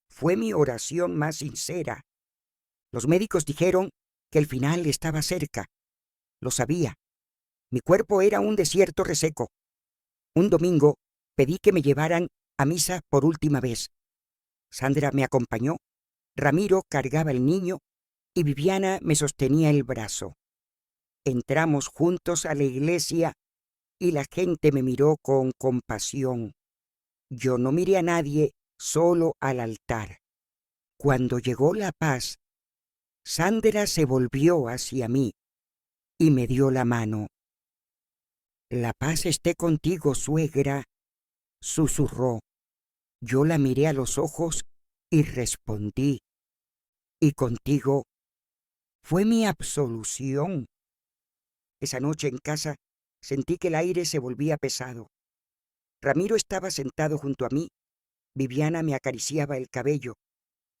Fue mi oración más sincera. Los médicos dijeron que el final estaba cerca. Lo sabía. Mi cuerpo era un desierto reseco. Un domingo pedí que me llevaran a misa por última vez. Sandra me acompañó, Ramiro cargaba el niño y Viviana me sostenía el brazo. Entramos juntos a la iglesia y la gente me miró con compasión. Yo no miré a nadie, solo al altar. Cuando llegó la paz, Sandra se volvió hacia mí y me dio la mano. La paz esté contigo, suegra, susurró. Yo la miré a los ojos y respondí: y contigo. Fue mi absolución. Esa noche en casa sentí que el aire se volvía pesado. Ramiro estaba sentado junto a mí, Viviana me acariciaba el cabello,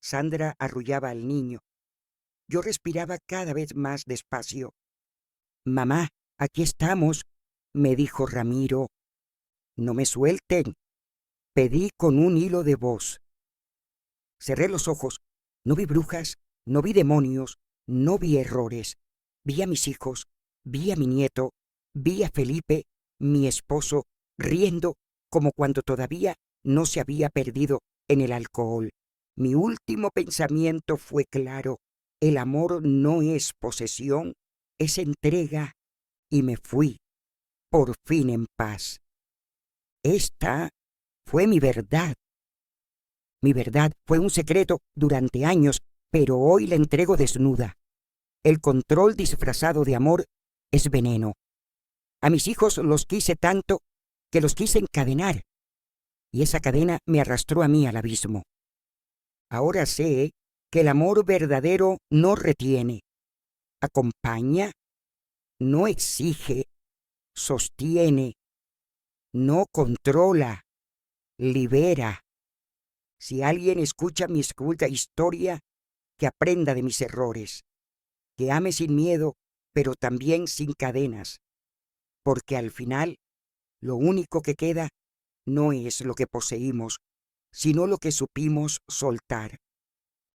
Sandra arrullaba al niño. Yo respiraba cada vez más despacio. Mamá, aquí estamos, me dijo Ramiro. No me suelten, pedí con un hilo de voz. Cerré los ojos. No vi brujas, no vi demonios, no vi errores. Vi a mis hijos, vi a mi nieto, vi a Felipe, mi esposo, riendo como cuando todavía no se había perdido en el alcohol. Mi último pensamiento fue claro: el amor no es posesión, es entrega, y me fui, por fin en paz. Esta fue mi verdad. Mi verdad fue un secreto durante años, pero hoy la entrego desnuda. El control disfrazado de amor es veneno. A mis hijos los quise tanto que los quise encadenar, y esa cadena me arrastró a mí al abismo. Ahora sé que el amor verdadero no retiene, acompaña, no exige, sostiene, no controla, libera. Si alguien escucha mi escueta historia, que aprenda de mis errores, que ame sin miedo, pero también sin cadenas, porque al final lo único que queda no es lo que poseímos, sino lo que supimos soltar.